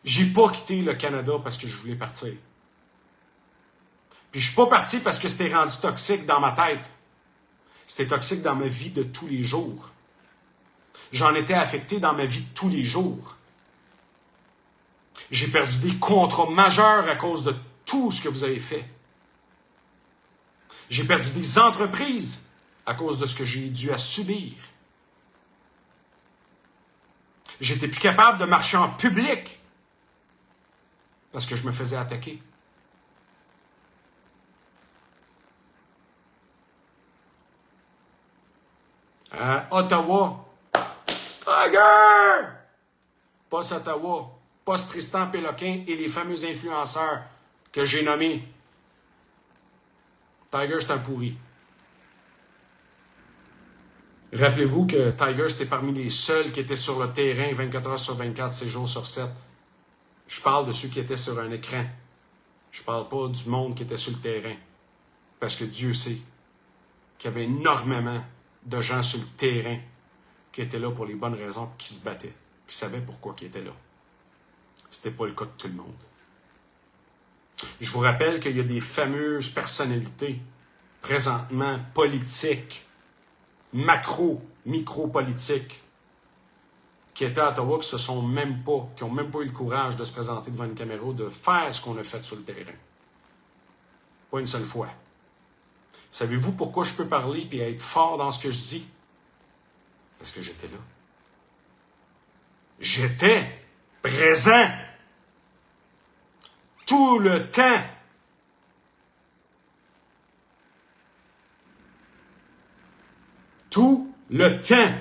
J'ai pas quitté le Canada parce que je voulais partir. Puis je suis pas parti parce que c'était rendu toxique dans ma tête. C'était toxique dans ma vie de tous les jours. J'en étais affecté dans ma vie de tous les jours. J'ai perdu des contrats majeurs à cause de tout ce que vous avez fait. J'ai perdu des entreprises à cause de ce que j'ai dû à subir. J'étais plus capable de marcher en public parce que je me faisais attaquer. À Ottawa, Tiger! Poste Ottawa, poste Tristan Péloquin et les fameux influenceurs que j'ai nommés. Tiger, c'est un pourri. Rappelez-vous que Tiger, c'était parmi les seuls qui étaient sur le terrain 24 heures sur 24, 7 jours sur 7. Je parle de ceux qui étaient sur un écran. Je parle pas du monde qui était sur le terrain. Parce que Dieu sait qu'il y avait énormément de gens sur le terrain qui étaient là pour les bonnes raisons, qui se battaient, qui savaient pourquoi ils étaient là. C'était pas le cas de tout le monde. Je vous rappelle qu'il y a des fameuses personnalités, présentement politiques, micro-politiques, qui étaient à Ottawa, qui n'ont même pas eu le courage de se présenter devant une caméra, de faire ce qu'on a fait sur le terrain. Pas une seule fois. Savez-vous pourquoi je peux parler et être fort dans ce que je dis? Parce que j'étais là. J'étais présent. Tout le temps. Tout le temps.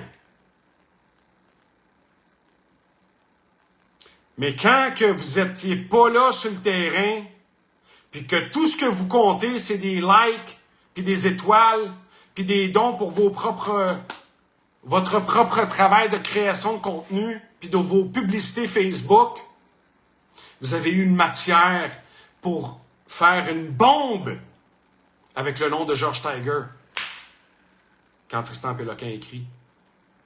Mais quand que vous n'étiez pas là sur le terrain, puis que tout ce que vous comptez, c'est des likes, puis des étoiles, puis des dons pour votre propre travail de création de contenu, puis de vos publicités Facebook, vous avez eu une matière pour faire une bombe avec le nom de George Tiger. Quand Tristan Péloquin écrit,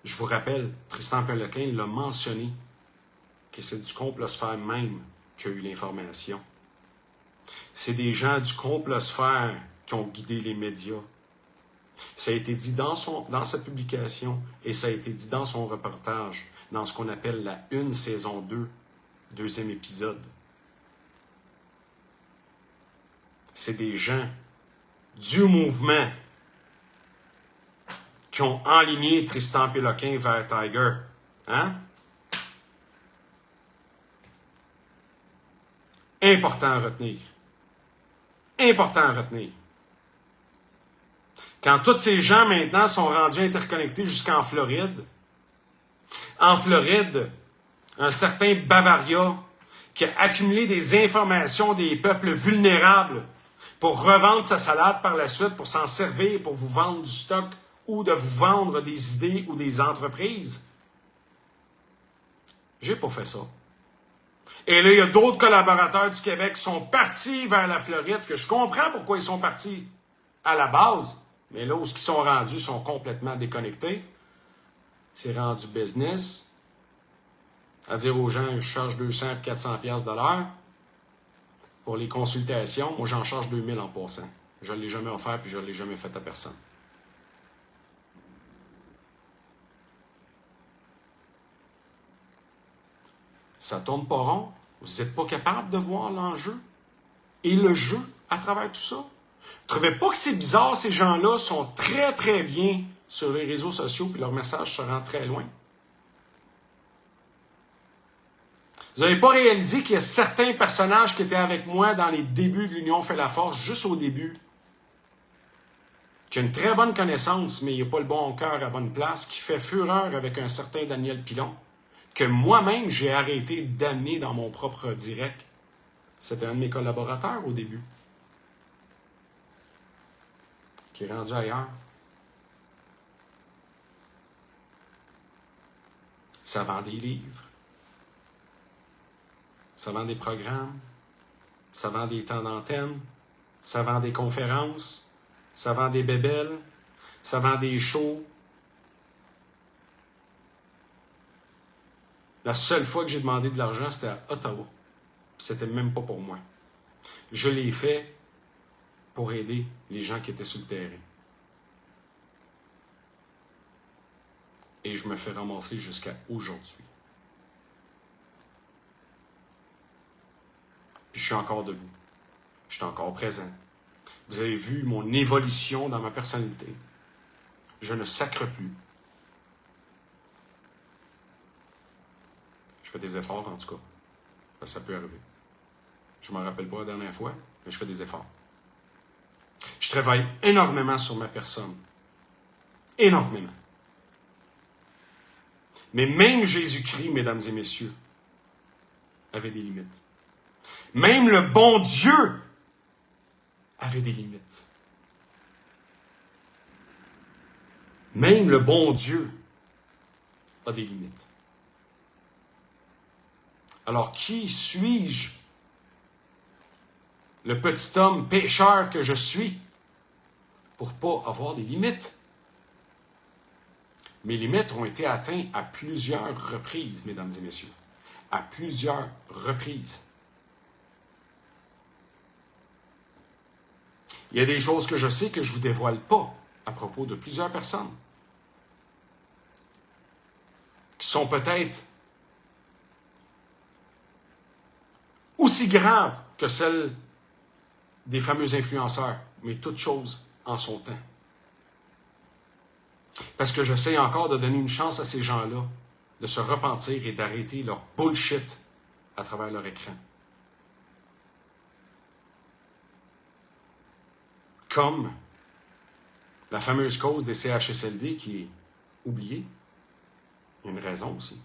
je vous rappelle, Tristan Péloquin l'a mentionné, que c'est du complosphère même qui a eu l'information. C'est des gens du complosphère qui ont guidé les médias. Ça a été dit dans sa publication et ça a été dit dans son reportage, dans ce qu'on appelle la Une saison 2, 2e épisode. C'est des gens du mouvement qui ont enligné Tristan Péloquin vers Tiger. Hein? Important à retenir. Important à retenir. Quand tous ces gens maintenant sont rendus interconnectés jusqu'en Floride, en Floride, un certain Bavaria qui a accumulé des informations des peuples vulnérables pour revendre sa salade par la suite, pour s'en servir, pour vous vendre du stock ou de vous vendre des idées ou des entreprises. J'ai pas fait ça. Et là, il y a d'autres collaborateurs du Québec qui sont partis vers la Floride, que je comprends pourquoi ils sont partis à la base, mais là où ils sont rendus, ils sont complètement déconnectés. C'est rendu business. À dire aux gens, je charge 200 et 400 $ de l'heure pour les consultations. Moi, j'en charge 2000 en passant. Je ne l'ai jamais offert puis je ne l'ai jamais fait à personne. Ça tourne pas rond. Vous n'êtes pas capable de voir l'enjeu et le jeu à travers tout ça. Vous ne trouvez pas que c'est bizarre, ces gens-là sont très, très bien sur les réseaux sociaux puis leur message se rend très loin? Vous n'avez pas réalisé qu'il y a certains personnages qui étaient avec moi dans les débuts de l'Union fait la force, juste au début, qui a une très bonne connaissance, mais il n'a pas le bon cœur à bonne place, qui fait fureur avec un certain Daniel Pilon, que moi-même j'ai arrêté d'amener dans mon propre direct. C'était un de mes collaborateurs au début, qui est rendu ailleurs. Ça vend des livres, ça vend des programmes, ça vend des temps d'antenne, ça vend des conférences, ça vend des bébelles, ça vend des shows. La seule fois que j'ai demandé de l'argent, c'était à Ottawa. C'était même pas pour moi. Je l'ai fait pour aider les gens qui étaient sur le terrain. Et je me fais ramasser jusqu'à aujourd'hui. Puis je suis encore debout. Je suis encore présent. Vous avez vu mon évolution dans ma personnalité. Je ne sacre plus. Je fais des efforts, en tout cas. Ça peut arriver. Je ne m'en rappelle pas la dernière fois, mais je fais des efforts. Je travaille énormément sur ma personne. Énormément. Mais même Jésus-Christ, mesdames et messieurs, avait des limites. Même le bon Dieu avait des limites. Même le bon Dieu a des limites. Alors, qui suis-je? Le petit homme pécheur que je suis pour ne pas avoir des limites. Mes limites ont été atteintes à plusieurs reprises, mesdames et messieurs. À plusieurs reprises. Il y a des choses que je sais que je ne vous dévoile pas à propos de plusieurs personnes qui sont peut-être aussi graves que celles des fameux influenceurs, mais toutes choses en son temps. Parce que j'essaie encore de donner une chance à ces gens-là de se repentir et d'arrêter leur bullshit à travers leur écran. Comme la fameuse cause des CHSLD qui est oubliée. Il y a une raison aussi.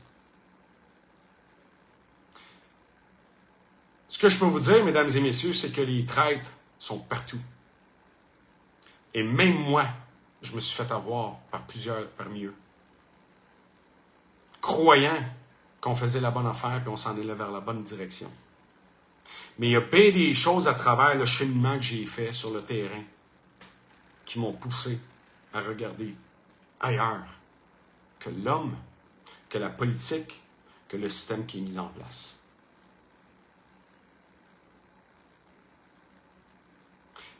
Ce que je peux vous dire, mesdames et messieurs, c'est que les traîtres sont partout. Et même moi, je me suis fait avoir par plusieurs parmi eux. Croyant qu'on faisait la bonne affaire et on s'en allait vers la bonne direction. Mais il y a bien des choses à travers le cheminement que j'ai fait sur le terrain qui m'ont poussé à regarder ailleurs que l'homme, que la politique, que le système qui est mis en place.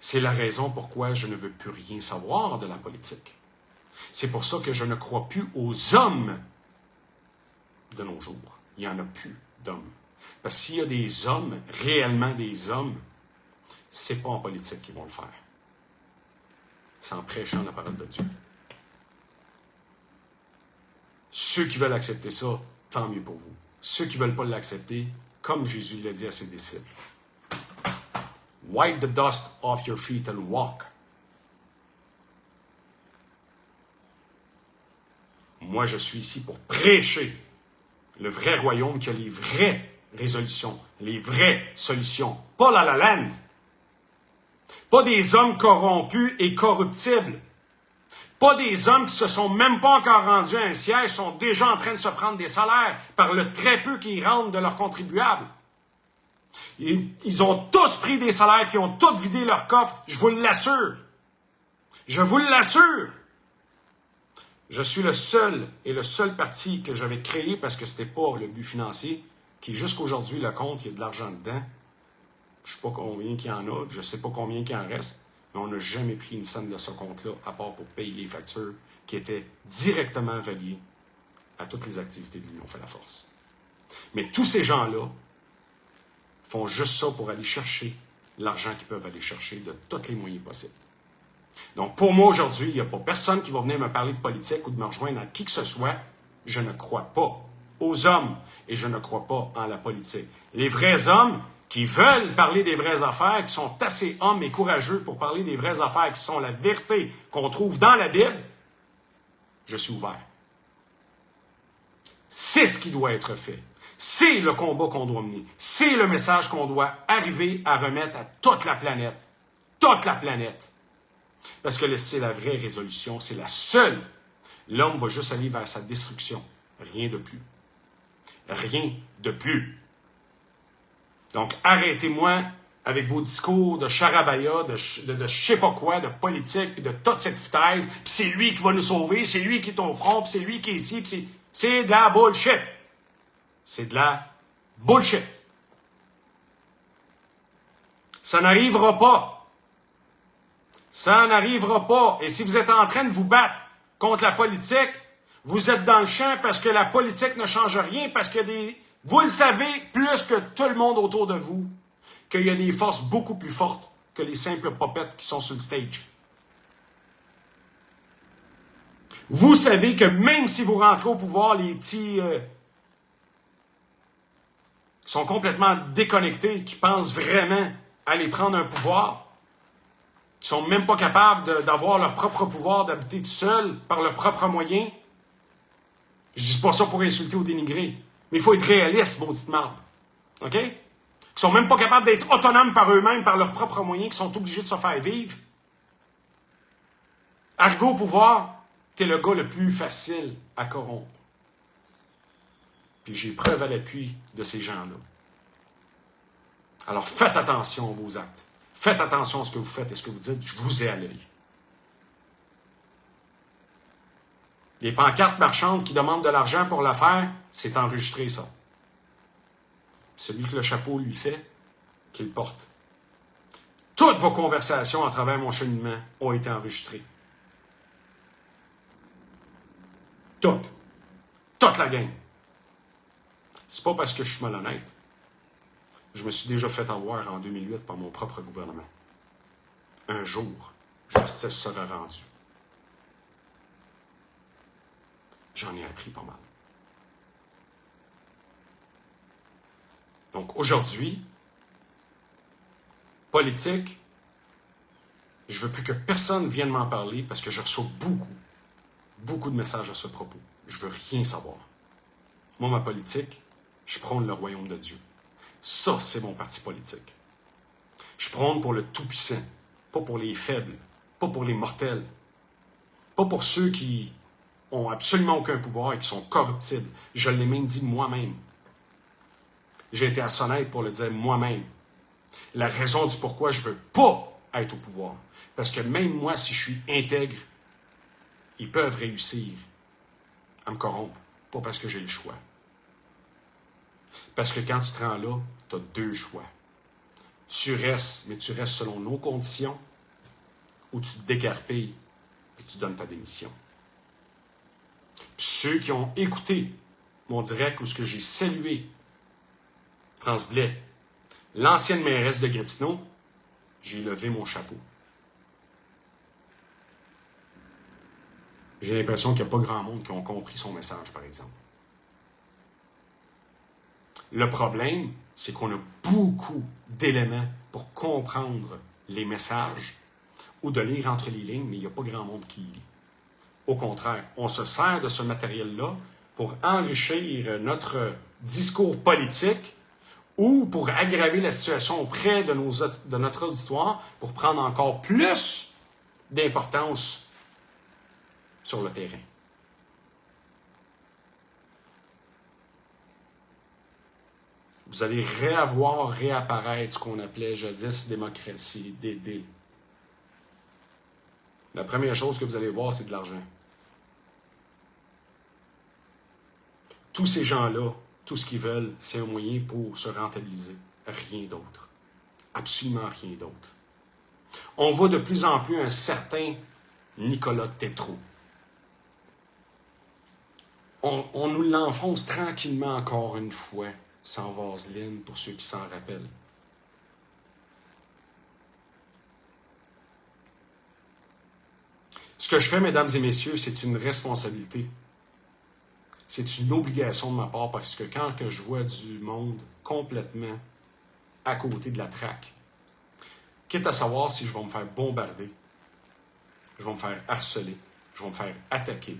C'est la raison pourquoi je ne veux plus rien savoir de la politique. C'est pour ça que je ne crois plus aux hommes de nos jours. Il n'y en a plus d'hommes. Parce que s'il y a des hommes, réellement des hommes, c'est pas en politique qu'ils vont le faire. C'est en prêchant la parole de Dieu. Ceux qui veulent accepter ça, tant mieux pour vous. Ceux qui ne veulent pas l'accepter, comme Jésus l'a dit à ses disciples, wipe the dust off your feet and walk. Moi, je suis ici pour prêcher le vrai royaume qui a les vraies résolutions, les vraies solutions. Pas la land. Pas des hommes corrompus et corruptibles. Pas des hommes qui se sont même pas encore rendus à un siège, sont déjà en train de se prendre des salaires par le très peu qu'ils rendent de leurs contribuables. Ils ont tous pris des salaires puis ont tous vidé leur coffre. Je vous l'assure. Je vous l'assure. Je suis le seul parti que j'avais créé parce que c'était pas le but financier, qui jusqu'aujourd'hui, le compte, il y a de l'argent dedans. Je ne sais pas combien qu'il y en a, je ne sais pas combien qu'il en reste, mais on n'a jamais pris une somme de ce compte-là, à part pour payer les factures qui étaient directement reliées à toutes les activités de l'Union fait la force. Mais tous ces gens-là font juste ça pour aller chercher l'argent qu'ils peuvent aller chercher de tous les moyens possibles. Donc, pour moi, aujourd'hui, il n'y a pas personne qui va venir me parler de politique ou de me rejoindre à qui que ce soit. Je ne crois pas aux hommes et je ne crois pas en la politique. Les vrais hommes qui veulent parler des vraies affaires, qui sont assez hommes et courageux pour parler des vraies affaires, qui sont la vérité qu'on trouve dans la Bible, je suis ouvert. C'est ce qui doit être fait. C'est le combat qu'on doit mener. C'est le message qu'on doit arriver à remettre à toute la planète. Toute la planète. Parce que c'est la vraie résolution. C'est la seule. L'homme va juste aller vers sa destruction. Rien de plus. Rien de plus. Donc, arrêtez-moi avec vos discours de charabaya, de je sais pas quoi, de politique, puis de toute cette foutaise. Puis c'est lui qui va nous sauver, c'est lui qui est au front, puis c'est lui qui est ici, puis c'est de la bullshit. C'est de la bullshit. Ça n'arrivera pas. Ça n'arrivera pas. Et si vous êtes en train de vous battre contre la politique, vous êtes dans le champ parce que la politique ne change rien, parce que vous le savez plus que tout le monde autour de vous, qu'il y a des forces beaucoup plus fortes que les simples popettes qui sont sur le stage. Vous savez que même si vous rentrez au pouvoir, les petits qui sont complètement déconnectés, qui pensent vraiment aller prendre un pouvoir, qui sont même pas capables d'avoir leur propre pouvoir, d'habiter tout seul par leurs propres moyens. Je dis pas ça pour insulter ou dénigrer, mais il faut être réaliste, maudite marde. OK? Qui sont même pas capables d'être autonomes par eux-mêmes, par leurs propres moyens, qui sont obligés de se faire vivre. Arrivé au pouvoir, t'es le gars le plus facile à corrompre. Puis j'ai preuve à l'appui de ces gens-là. Alors faites attention à vos actes. Faites attention à ce que vous faites et ce que vous dites. Je vous ai à l'œil. Les pancartes marchandes qui demandent de l'argent pour l'affaire, c'est enregistré, ça. Celui que le chapeau lui fait, qu'il porte. Toutes vos conversations à travers mon cheminement ont été enregistrées. Toutes. Toute la gang. C'est pas parce que je suis malhonnête. Je me suis déjà fait avoir en 2008 par mon propre gouvernement. Un jour, justice sera rendue. J'en ai appris pas mal. Donc aujourd'hui, politique, je veux plus que personne vienne m'en parler parce que je reçois beaucoup de messages à ce propos. Je veux rien savoir. Moi, ma politique, je prône le royaume de Dieu. Ça, c'est mon parti politique. Je prône pour le tout-puissant, pas pour les faibles, pas pour les mortels, pas pour ceux qui ont absolument aucun pouvoir et qui sont corruptibles. Je l'ai même dit moi-même. J'ai été assez honnête pour le dire moi-même. La raison du pourquoi je ne veux pas être au pouvoir. Parce que même moi, si je suis intègre, ils peuvent réussir à me corrompre. Pas parce que j'ai le choix. Parce que quand tu te rends là, tu as deux choix. Tu restes, mais tu restes selon nos conditions, ou tu te décarpilles et tu donnes ta démission. Puis ceux qui ont écouté mon direct où ce que j'ai salué France Blais, l'ancienne mairesse de Gatineau, j'ai levé mon chapeau. J'ai l'impression qu'il n'y a pas grand monde qui ont compris son message, par exemple. Le problème, c'est qu'on a beaucoup d'éléments pour comprendre les messages ou de lire entre les lignes, mais il n'y a pas grand monde qui lit. Au contraire, on se sert de ce matériel-là pour enrichir notre discours politique ou pour aggraver la situation auprès de notre auditoire pour prendre encore plus d'importance sur le terrain. Vous allez réapparaître ce qu'on appelait jadis démocratie, DD. La première chose que vous allez voir, c'est de l'argent. Tous ces gens-là, tout ce qu'ils veulent, c'est un moyen pour se rentabiliser. Rien d'autre. Absolument rien d'autre. On voit de plus en plus un certain Nicolas Tétrault. On nous l'enfonce tranquillement encore une fois, sans vaseline, pour ceux qui s'en rappellent. Ce que je fais, mesdames et messieurs, c'est une responsabilité. C'est une obligation de ma part parce que quand je vois du monde complètement à côté de la traque. Quitte à savoir si je vais me faire bombarder, je vais me faire harceler, je vais me faire attaquer.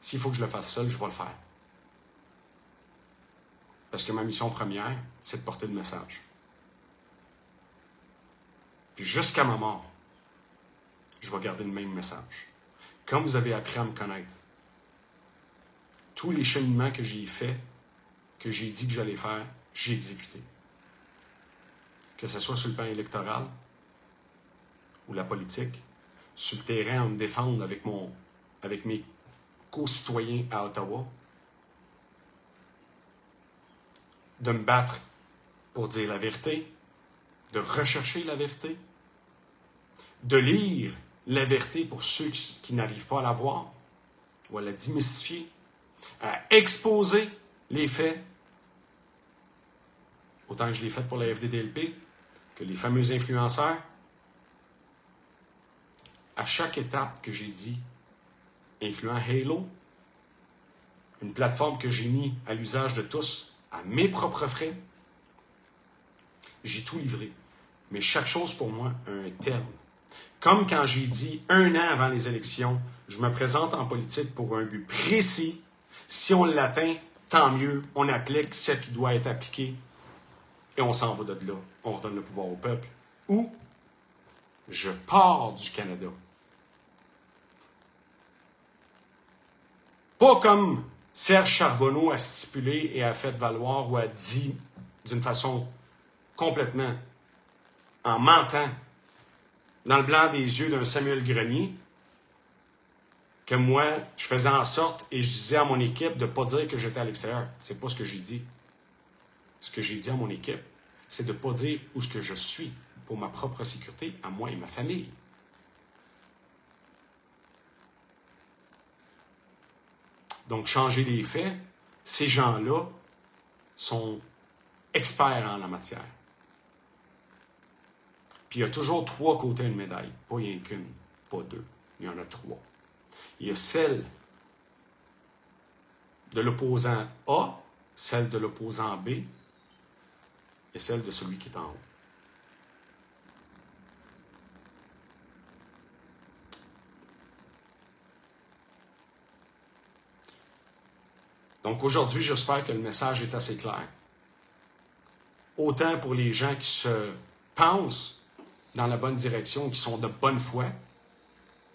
S'il faut que je le fasse seul, je vais le faire. Parce que ma mission première, c'est de porter le message. Puis jusqu'à ma mort, je vais garder le même message. Comme vous avez appris à me connaître, tous les cheminements que j'ai faits, que j'ai dit que j'allais faire, j'ai exécuté. Que ce soit sur le plan électoral ou la politique, sur le terrain, à me défendre avec mes co-citoyens à Ottawa, de me battre pour dire la vérité, de rechercher la vérité, de lire la vérité pour ceux qui n'arrivent pas à la voir ou à la démystifier, à exposer les faits, autant que je l'ai fait pour la FDDLP, que les fameux influenceurs. À chaque étape que j'ai dit, Influent Halo, une plateforme que j'ai mis à l'usage de tous, à mes propres frais, j'ai tout livré. Mais chaque chose pour moi a un terme. Comme quand j'ai dit 1 an avant les élections, je me présente en politique pour un but précis. Si on l'atteint, tant mieux, on applique ce qui doit être appliqué et on s'en va de là. On redonne le pouvoir au peuple. Ou je pars du Canada. Pas comme Serge Charbonneau a stipulé et a fait valoir ou a dit d'une façon complètement en mentant dans le blanc des yeux d'un Samuel Grenier, que moi, je faisais en sorte et je disais à mon équipe de ne pas dire que j'étais à l'extérieur. C'est pas ce que j'ai dit. Ce que j'ai dit à mon équipe, c'est de ne pas dire où ce que je suis pour ma propre sécurité, à moi et ma famille. Donc, changer les faits, ces gens-là sont experts en la matière. Puis il y a toujours 3 côtés à une médaille, pas rien qu'une, pas 2. Il y en a 3. Il y a celle de l'opposant A, celle de l'opposant B et celle de celui qui est en haut. Donc aujourd'hui, j'espère que le message est assez clair. Autant pour les gens qui se pensent dans la bonne direction, qui sont de bonne foi,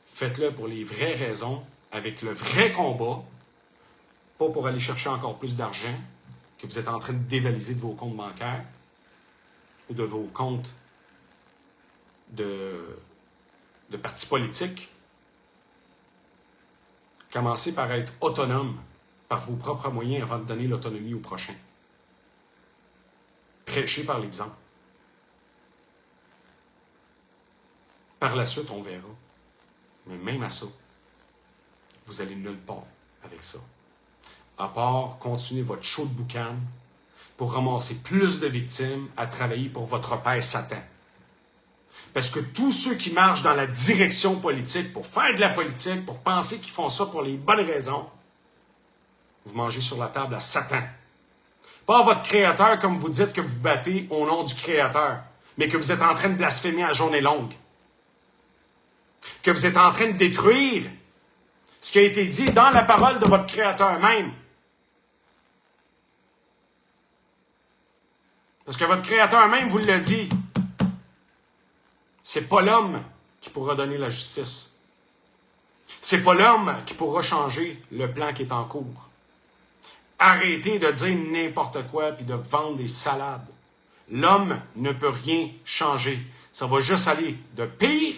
faites-le pour les vraies raisons, avec le vrai combat, pas pour aller chercher encore plus d'argent que vous êtes en train de dévaliser de vos comptes bancaires ou de vos comptes de partis politiques. Commencez par être autonome par vos propres moyens avant de donner l'autonomie au prochain. Prêchez par l'exemple. Par la suite, on verra. Mais même à ça, vous allez nulle part avec ça. À part continuer votre show de boucan pour ramasser plus de victimes à travailler pour votre père Satan. Parce que tous ceux qui marchent dans la direction politique pour faire de la politique, pour penser qu'ils font ça pour les bonnes raisons, vous mangez sur la table à Satan. Pas votre Créateur comme vous dites que vous battez au nom du Créateur, mais que vous êtes en train de blasphémer à journée longue. Que vous êtes en train de détruire ce qui a été dit dans la parole de votre Créateur même. Parce que votre Créateur même vous l'a dit. C'est pas l'homme qui pourra donner la justice. C'est pas l'homme qui pourra changer le plan qui est en cours. Arrêtez de dire n'importe quoi puis de vendre des salades. L'homme ne peut rien changer. Ça va juste aller de pire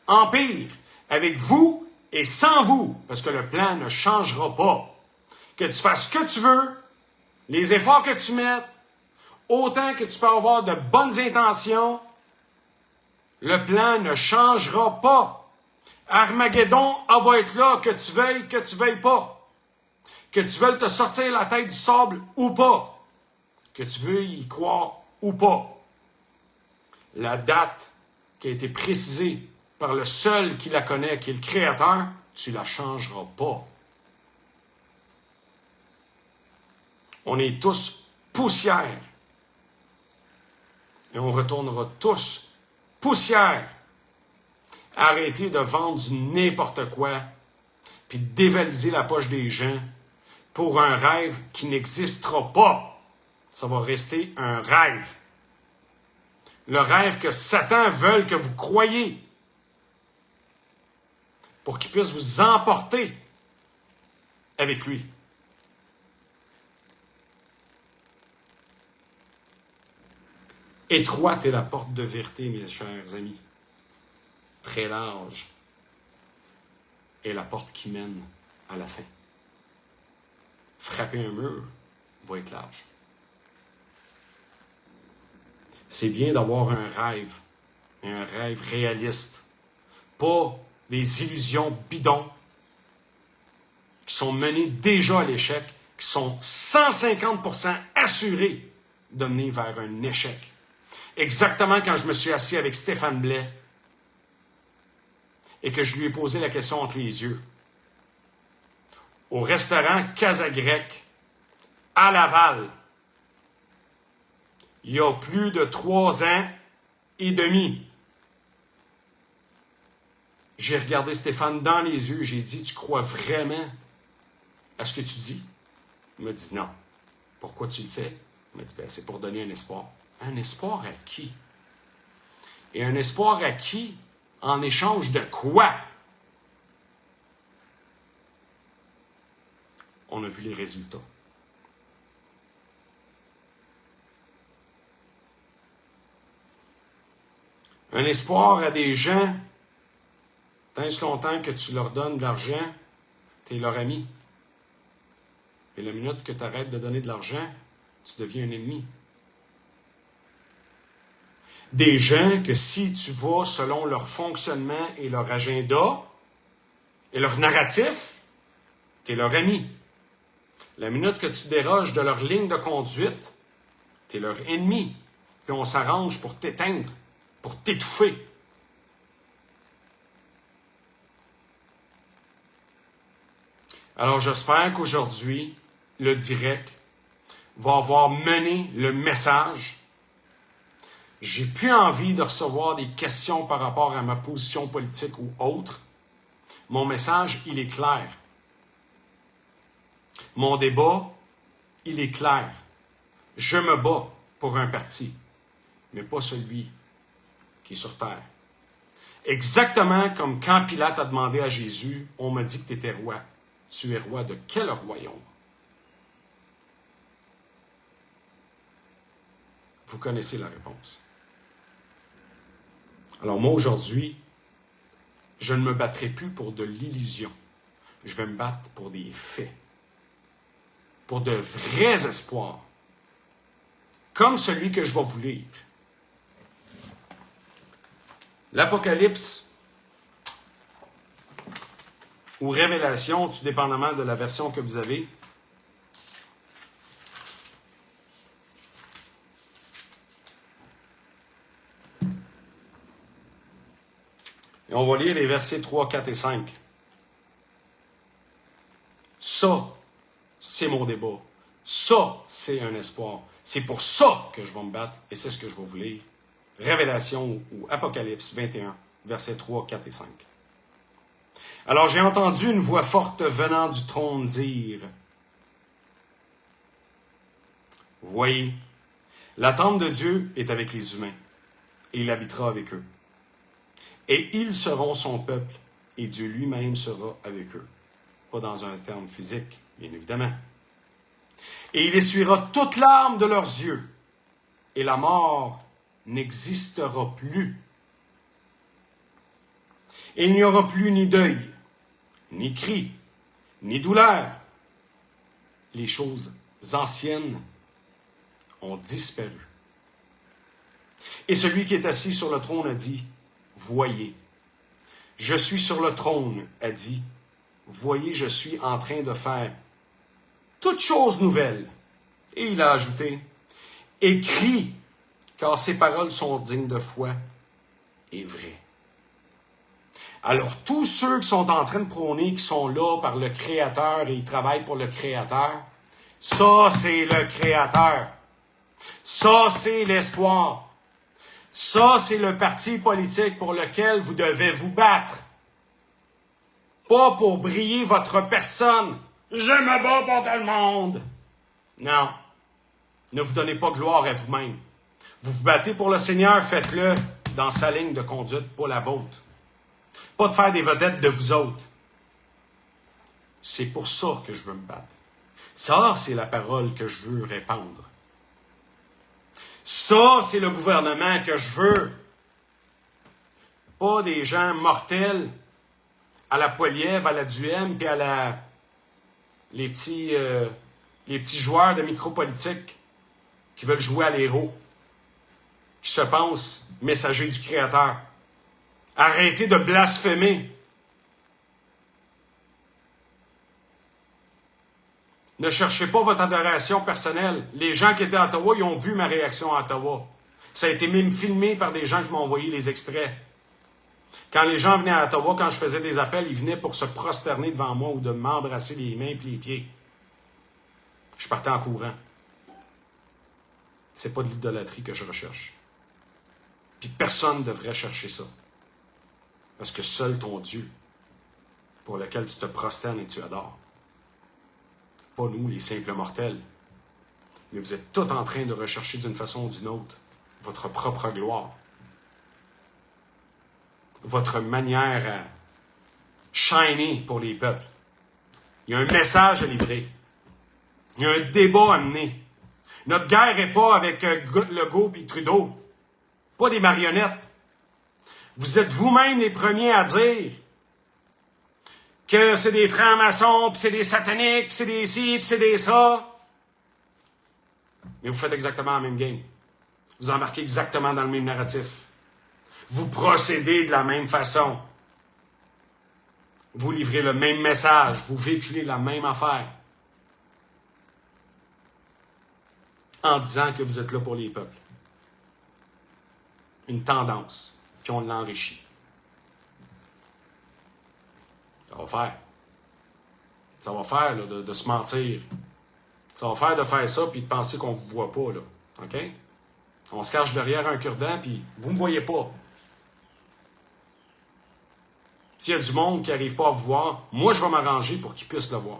en pire, avec vous et sans vous, parce que le plan ne changera pas. Que tu fasses ce que tu veux, les efforts que tu mettes, autant que tu peux avoir de bonnes intentions, le plan ne changera pas. Armageddon, elle va être là, que tu veuilles pas. Que tu veuilles te sortir la tête du sable ou pas. Que tu veuilles y croire ou pas. La date qui a été précisée par le seul qui la connaît, qui est le Créateur, tu la changeras pas. On est tous poussière. Et on retournera tous poussière. Arrêtez de vendre du n'importe quoi, puis de dévaliser la poche des gens pour un rêve qui n'existera pas. Ça va rester un rêve. Le rêve que Satan veut que vous croyiez pour qu'il puisse vous emporter avec lui. Étroite est la porte de vérité, mes chers amis. Très large est la porte qui mène à la fin. Frapper un mur va être large. C'est bien d'avoir un rêve réaliste, pas des illusions bidons qui sont menées déjà à l'échec, qui sont 150% assurés de mener vers un échec. Exactement quand je me suis assis avec Stéphane Blais et que je lui ai posé la question entre les yeux. Au restaurant Casa Grecque, à Laval, il y a plus de 3 ans et demi. J'ai regardé Stéphane dans les yeux et j'ai dit, tu crois vraiment à ce que tu dis? Il m'a dit, non. Pourquoi tu le fais? Il m'a dit, c'est pour donner un espoir. Un espoir à qui? Et un espoir à qui? En échange de quoi? On a vu les résultats. Un espoir à des gens, tant et si longtemps que tu leur donnes de l'argent, tu es leur ami. Et la minute que tu arrêtes de donner de l'argent, tu deviens un ennemi. Des gens que si tu vas selon leur fonctionnement et leur agenda et leur narratif, tu es leur ami. La minute que tu déroges de leur ligne de conduite, tu es leur ennemi. Puis on s'arrange pour t'éteindre, pour t'étouffer. Alors j'espère qu'aujourd'hui, le direct va avoir mené le message. J'ai plus envie de recevoir des questions par rapport à ma position politique ou autre. Mon message, il est clair. Mon débat, il est clair. Je me bats pour un parti, mais pas celui qui est sur terre. Exactement comme quand Pilate a demandé à Jésus, on m'a dit que tu étais roi. Tu es roi de quel royaume? Vous connaissez la réponse. Alors moi, aujourd'hui, je ne me battrai plus pour de l'illusion. Je vais me battre pour des faits. Pour de vrais espoirs. Comme celui que je vais vous lire. L'Apocalypse ou Révélation, tout dépendamment de la version que vous avez. Et on va lire les versets 3, 4 et 5. Ça, c'est mon débat. Ça, c'est un espoir. C'est pour ça que je vais me battre et c'est ce que je vais vous lire. Révélation ou Apocalypse 21, versets 3, 4 et 5. Alors j'ai entendu une voix forte venant du trône dire, « Voyez, la tente de Dieu est avec les humains, et il habitera avec eux. Et ils seront son peuple, et Dieu lui-même sera avec eux. » Pas dans un terme physique, bien évidemment. « Et il essuiera toute larme de leurs yeux, et la mort n'existera plus. Et il n'y aura plus ni deuil, ni cri, ni douleur. Les choses anciennes ont disparu. Et celui qui est assis sur le trône a dit, « Voyez, je suis sur le trône, a dit, « Voyez, je suis en train de faire toutes choses nouvelles. » Et il a ajouté, « Écris, car ces paroles sont dignes de foi et vraies. » Alors, tous ceux qui sont en train de prôner, qui sont là par le Créateur et ils travaillent pour le Créateur, Ça, c'est le Créateur. Ça, c'est l'espoir. Ça, c'est le parti politique pour lequel vous devez vous battre. Pas pour briller votre personne. Je me bats pour tout le monde. Non. Ne vous donnez pas gloire à vous-même. Vous vous battez pour le Seigneur, faites-le dans sa ligne de conduite, pas la vôtre. Pas de faire des vedettes de vous autres. C'est pour ça que je veux me battre. Ça, c'est la parole que je veux répandre. Ça, c'est le gouvernement que je veux. Pas des gens mortels à la Poilievre, à la Duhem, puis à les petits joueurs de micropolitique qui veulent jouer à l'héros, qui se pensent messagers du Créateur. Arrêtez de blasphémer. Ne cherchez pas votre adoration personnelle. Les gens qui étaient à Ottawa, ils ont vu ma réaction à Ottawa. Ça a été même filmé par des gens qui m'ont envoyé les extraits. Quand les gens venaient à Ottawa, quand je faisais des appels, ils venaient pour se prosterner devant moi ou de m'embrasser les mains et les pieds. Je partais en courant. C'est pas de l'idolâtrie que je recherche. Puis personne ne devrait chercher ça. Parce que seul ton Dieu, pour lequel tu te prosternes et tu adores. Pas nous, les simples mortels. Mais vous êtes tous en train de rechercher d'une façon ou d'une autre votre propre gloire. Votre manière à shiner pour les peuples. Il y a un message à livrer. Il y a un débat à mener. Notre guerre n'est pas avec Legault et Trudeau. Pas des marionnettes. Vous êtes vous-même les premiers à dire que c'est des francs-maçons, puis c'est des sataniques, puis c'est des ci, puis c'est des ça. Mais vous faites exactement la même game. Vous embarquez exactement dans le même narratif. Vous procédez de la même façon. Vous livrez le même message. Vous véhiculez la même affaire. En disant que vous êtes là pour les peuples. Une tendance. Puis on l'enrichit. Ça va faire. Ça va faire là, de se mentir. Ça va faire de faire ça puis de penser qu'on ne vous voit pas. Là. OK? On se cache derrière un cure-dent puis vous ne me voyez pas. S'il y a du monde qui n'arrive pas à vous voir, moi, je vais m'arranger pour qu'ils puissent le voir.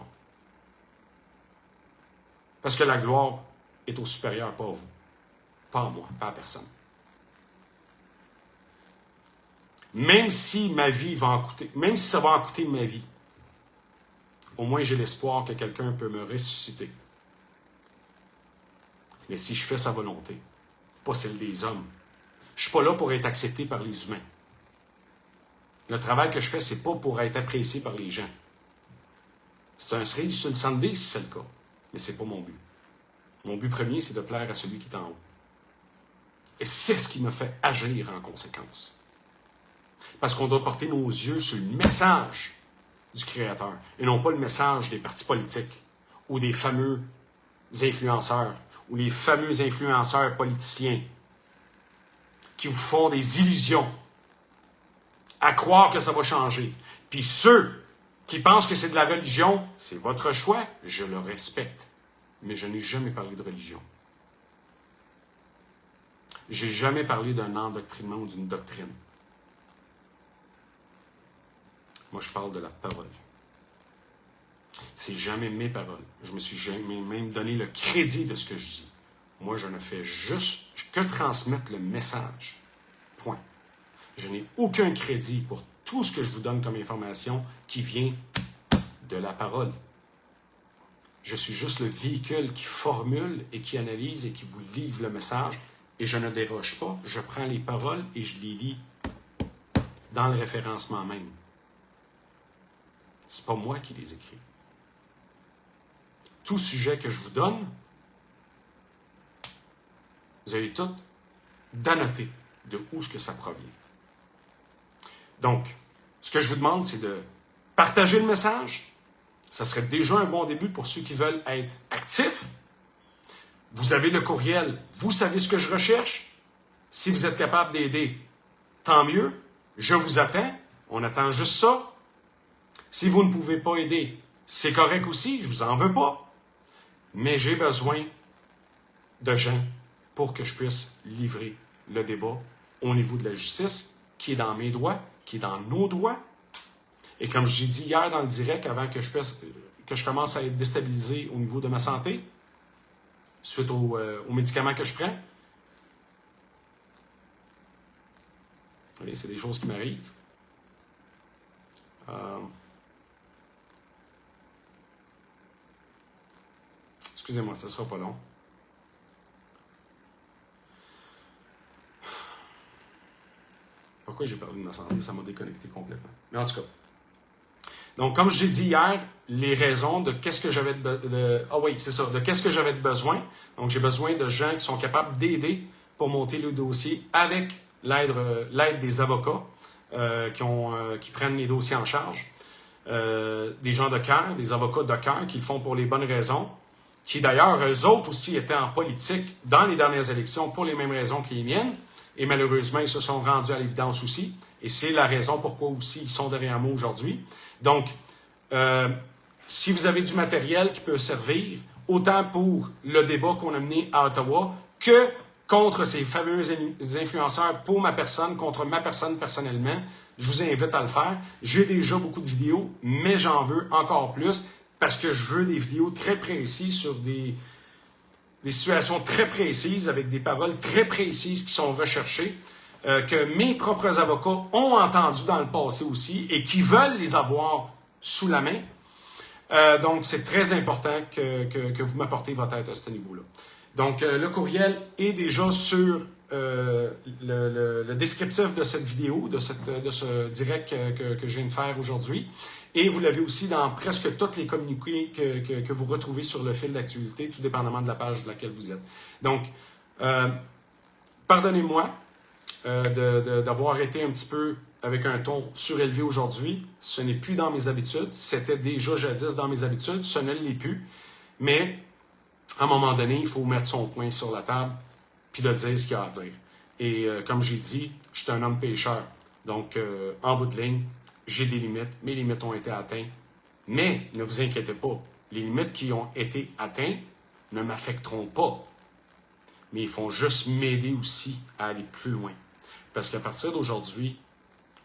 Parce que la gloire est au supérieur, pas à vous. Pas à moi, pas à personne. Même si ma vie va en coûter, même si ça va en coûter ma vie, au moins j'ai l'espoir que quelqu'un peut me ressusciter. Mais si je fais sa volonté, pas celle des hommes, je ne suis pas là pour être accepté par les humains. Le travail que je fais, c'est pas pour être apprécié par les gens. C'est un cerise sur le sundae si c'est le cas, mais c'est pas mon but. Mon but premier, c'est de plaire à celui qui est en haut. Et c'est ce qui me fait agir en conséquence. Parce qu'on doit porter nos yeux sur le message du Créateur et non pas le message des partis politiques ou des fameux influenceurs ou les fameux influenceurs politiciens qui vous font des illusions à croire que ça va changer. Puis ceux qui pensent que c'est de la religion, c'est votre choix, je le respecte. Mais je n'ai jamais parlé de religion. J'ai jamais parlé d'un endoctrinement ou d'une doctrine. Moi, je parle de la parole. C'est jamais mes paroles. Je me suis jamais même donné le crédit de ce que je dis. Moi, je ne fais juste que transmettre le message. Point. Je n'ai aucun crédit pour tout ce que je vous donne comme information qui vient de la parole. Je suis juste le véhicule qui formule et qui analyse et qui vous livre le message. Et je ne déroge pas. Je prends les paroles et je les lis dans le référencement même. C'est pas moi qui les écris. Tout sujet que je vous donne, vous avez tout d'annoter de où est-ce que ça provient. Donc, ce que je vous demande, c'est de partager le message. Ça serait déjà un bon début pour ceux qui veulent être actifs. Vous avez le courriel, vous savez ce que je recherche. Si vous êtes capable d'aider, tant mieux. Je vous attends. On attend juste ça. Si vous ne pouvez pas aider, c'est correct aussi, je vous en veux pas. mais j'ai besoin de gens pour que je puisse livrer le débat au niveau de la justice, qui est dans mes droits, qui est dans nos droits. Et comme j'ai dit hier dans le direct, avant que je commence à être déstabilisé au niveau de ma santé, suite aux médicaments que je prends, c'est des choses qui m'arrivent. Excusez-moi, ça ne sera pas long. Pourquoi j'ai perdu de ma santé? Ça m'a déconnecté complètement. Mais en tout cas. Donc, comme je l'ai dit hier, les raisons de qu'est-ce que j'avais de qu'est-ce que j'avais de besoin. Donc, j'ai besoin de gens qui sont capables d'aider pour monter le dossier avec l'aide des avocats qui prennent les dossiers en charge. Des gens de cœur, des avocats de cœur qui le font pour les bonnes raisons, qui d'ailleurs, eux autres aussi étaient en politique dans les dernières élections pour les mêmes raisons que les miennes. Et malheureusement, ils se sont rendus à l'évidence aussi. Et c'est la raison pourquoi aussi ils sont derrière moi aujourd'hui. Donc, si vous avez du matériel qui peut servir, autant pour le débat qu'on a mené à Ottawa, que contre ces fameux influenceurs pour ma personne, contre ma personne personnellement, je vous invite à le faire. J'ai déjà beaucoup de vidéos, mais j'en veux encore plus parce que je veux des vidéos très précises sur des situations très précises, avec des paroles très précises qui sont recherchées, que mes propres avocats ont entendu dans le passé aussi et qui veulent les avoir sous la main. Donc, c'est très important que vous m'apportez votre aide à ce niveau-là. Donc, le courriel est déjà sur le descriptif de cette vidéo, de ce direct que je viens de faire aujourd'hui. Et vous l'avez aussi dans presque tous les communiqués que vous retrouvez sur le fil d'actualité, tout dépendamment de la page de laquelle vous êtes. Donc, pardonnez-moi d'avoir été un petit peu avec un ton surélevé aujourd'hui. Ce n'est plus dans mes habitudes. C'était déjà jadis dans mes habitudes. Ce ne l'est plus. Mais, à un moment donné, il faut mettre son point sur la table puis de dire ce qu'il y a à dire. Et comme j'ai dit, je suis un homme pécheur. Donc, en bout de ligne, j'ai des limites. Mes limites ont été atteintes. Mais ne vous inquiétez pas. Les limites qui ont été atteintes ne m'affecteront pas. Mais ils font juste m'aider aussi à aller plus loin. Parce qu'à partir d'aujourd'hui,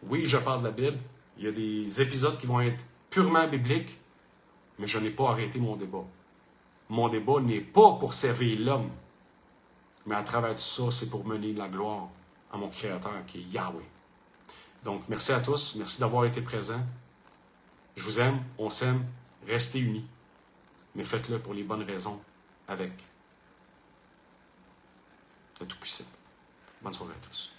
oui, je parle de la Bible. Il y a des épisodes qui vont être purement bibliques, mais je n'ai pas arrêté mon débat. Mon débat n'est pas pour servir l'homme, mais à travers tout ça, c'est pour mener de la gloire à mon Créateur qui est Yahweh. Donc, merci à tous. Merci d'avoir été présents. Je vous aime, on s'aime. Restez unis. Mais faites-le pour les bonnes raisons avec le Tout-Puissant. Bonne soirée à tous.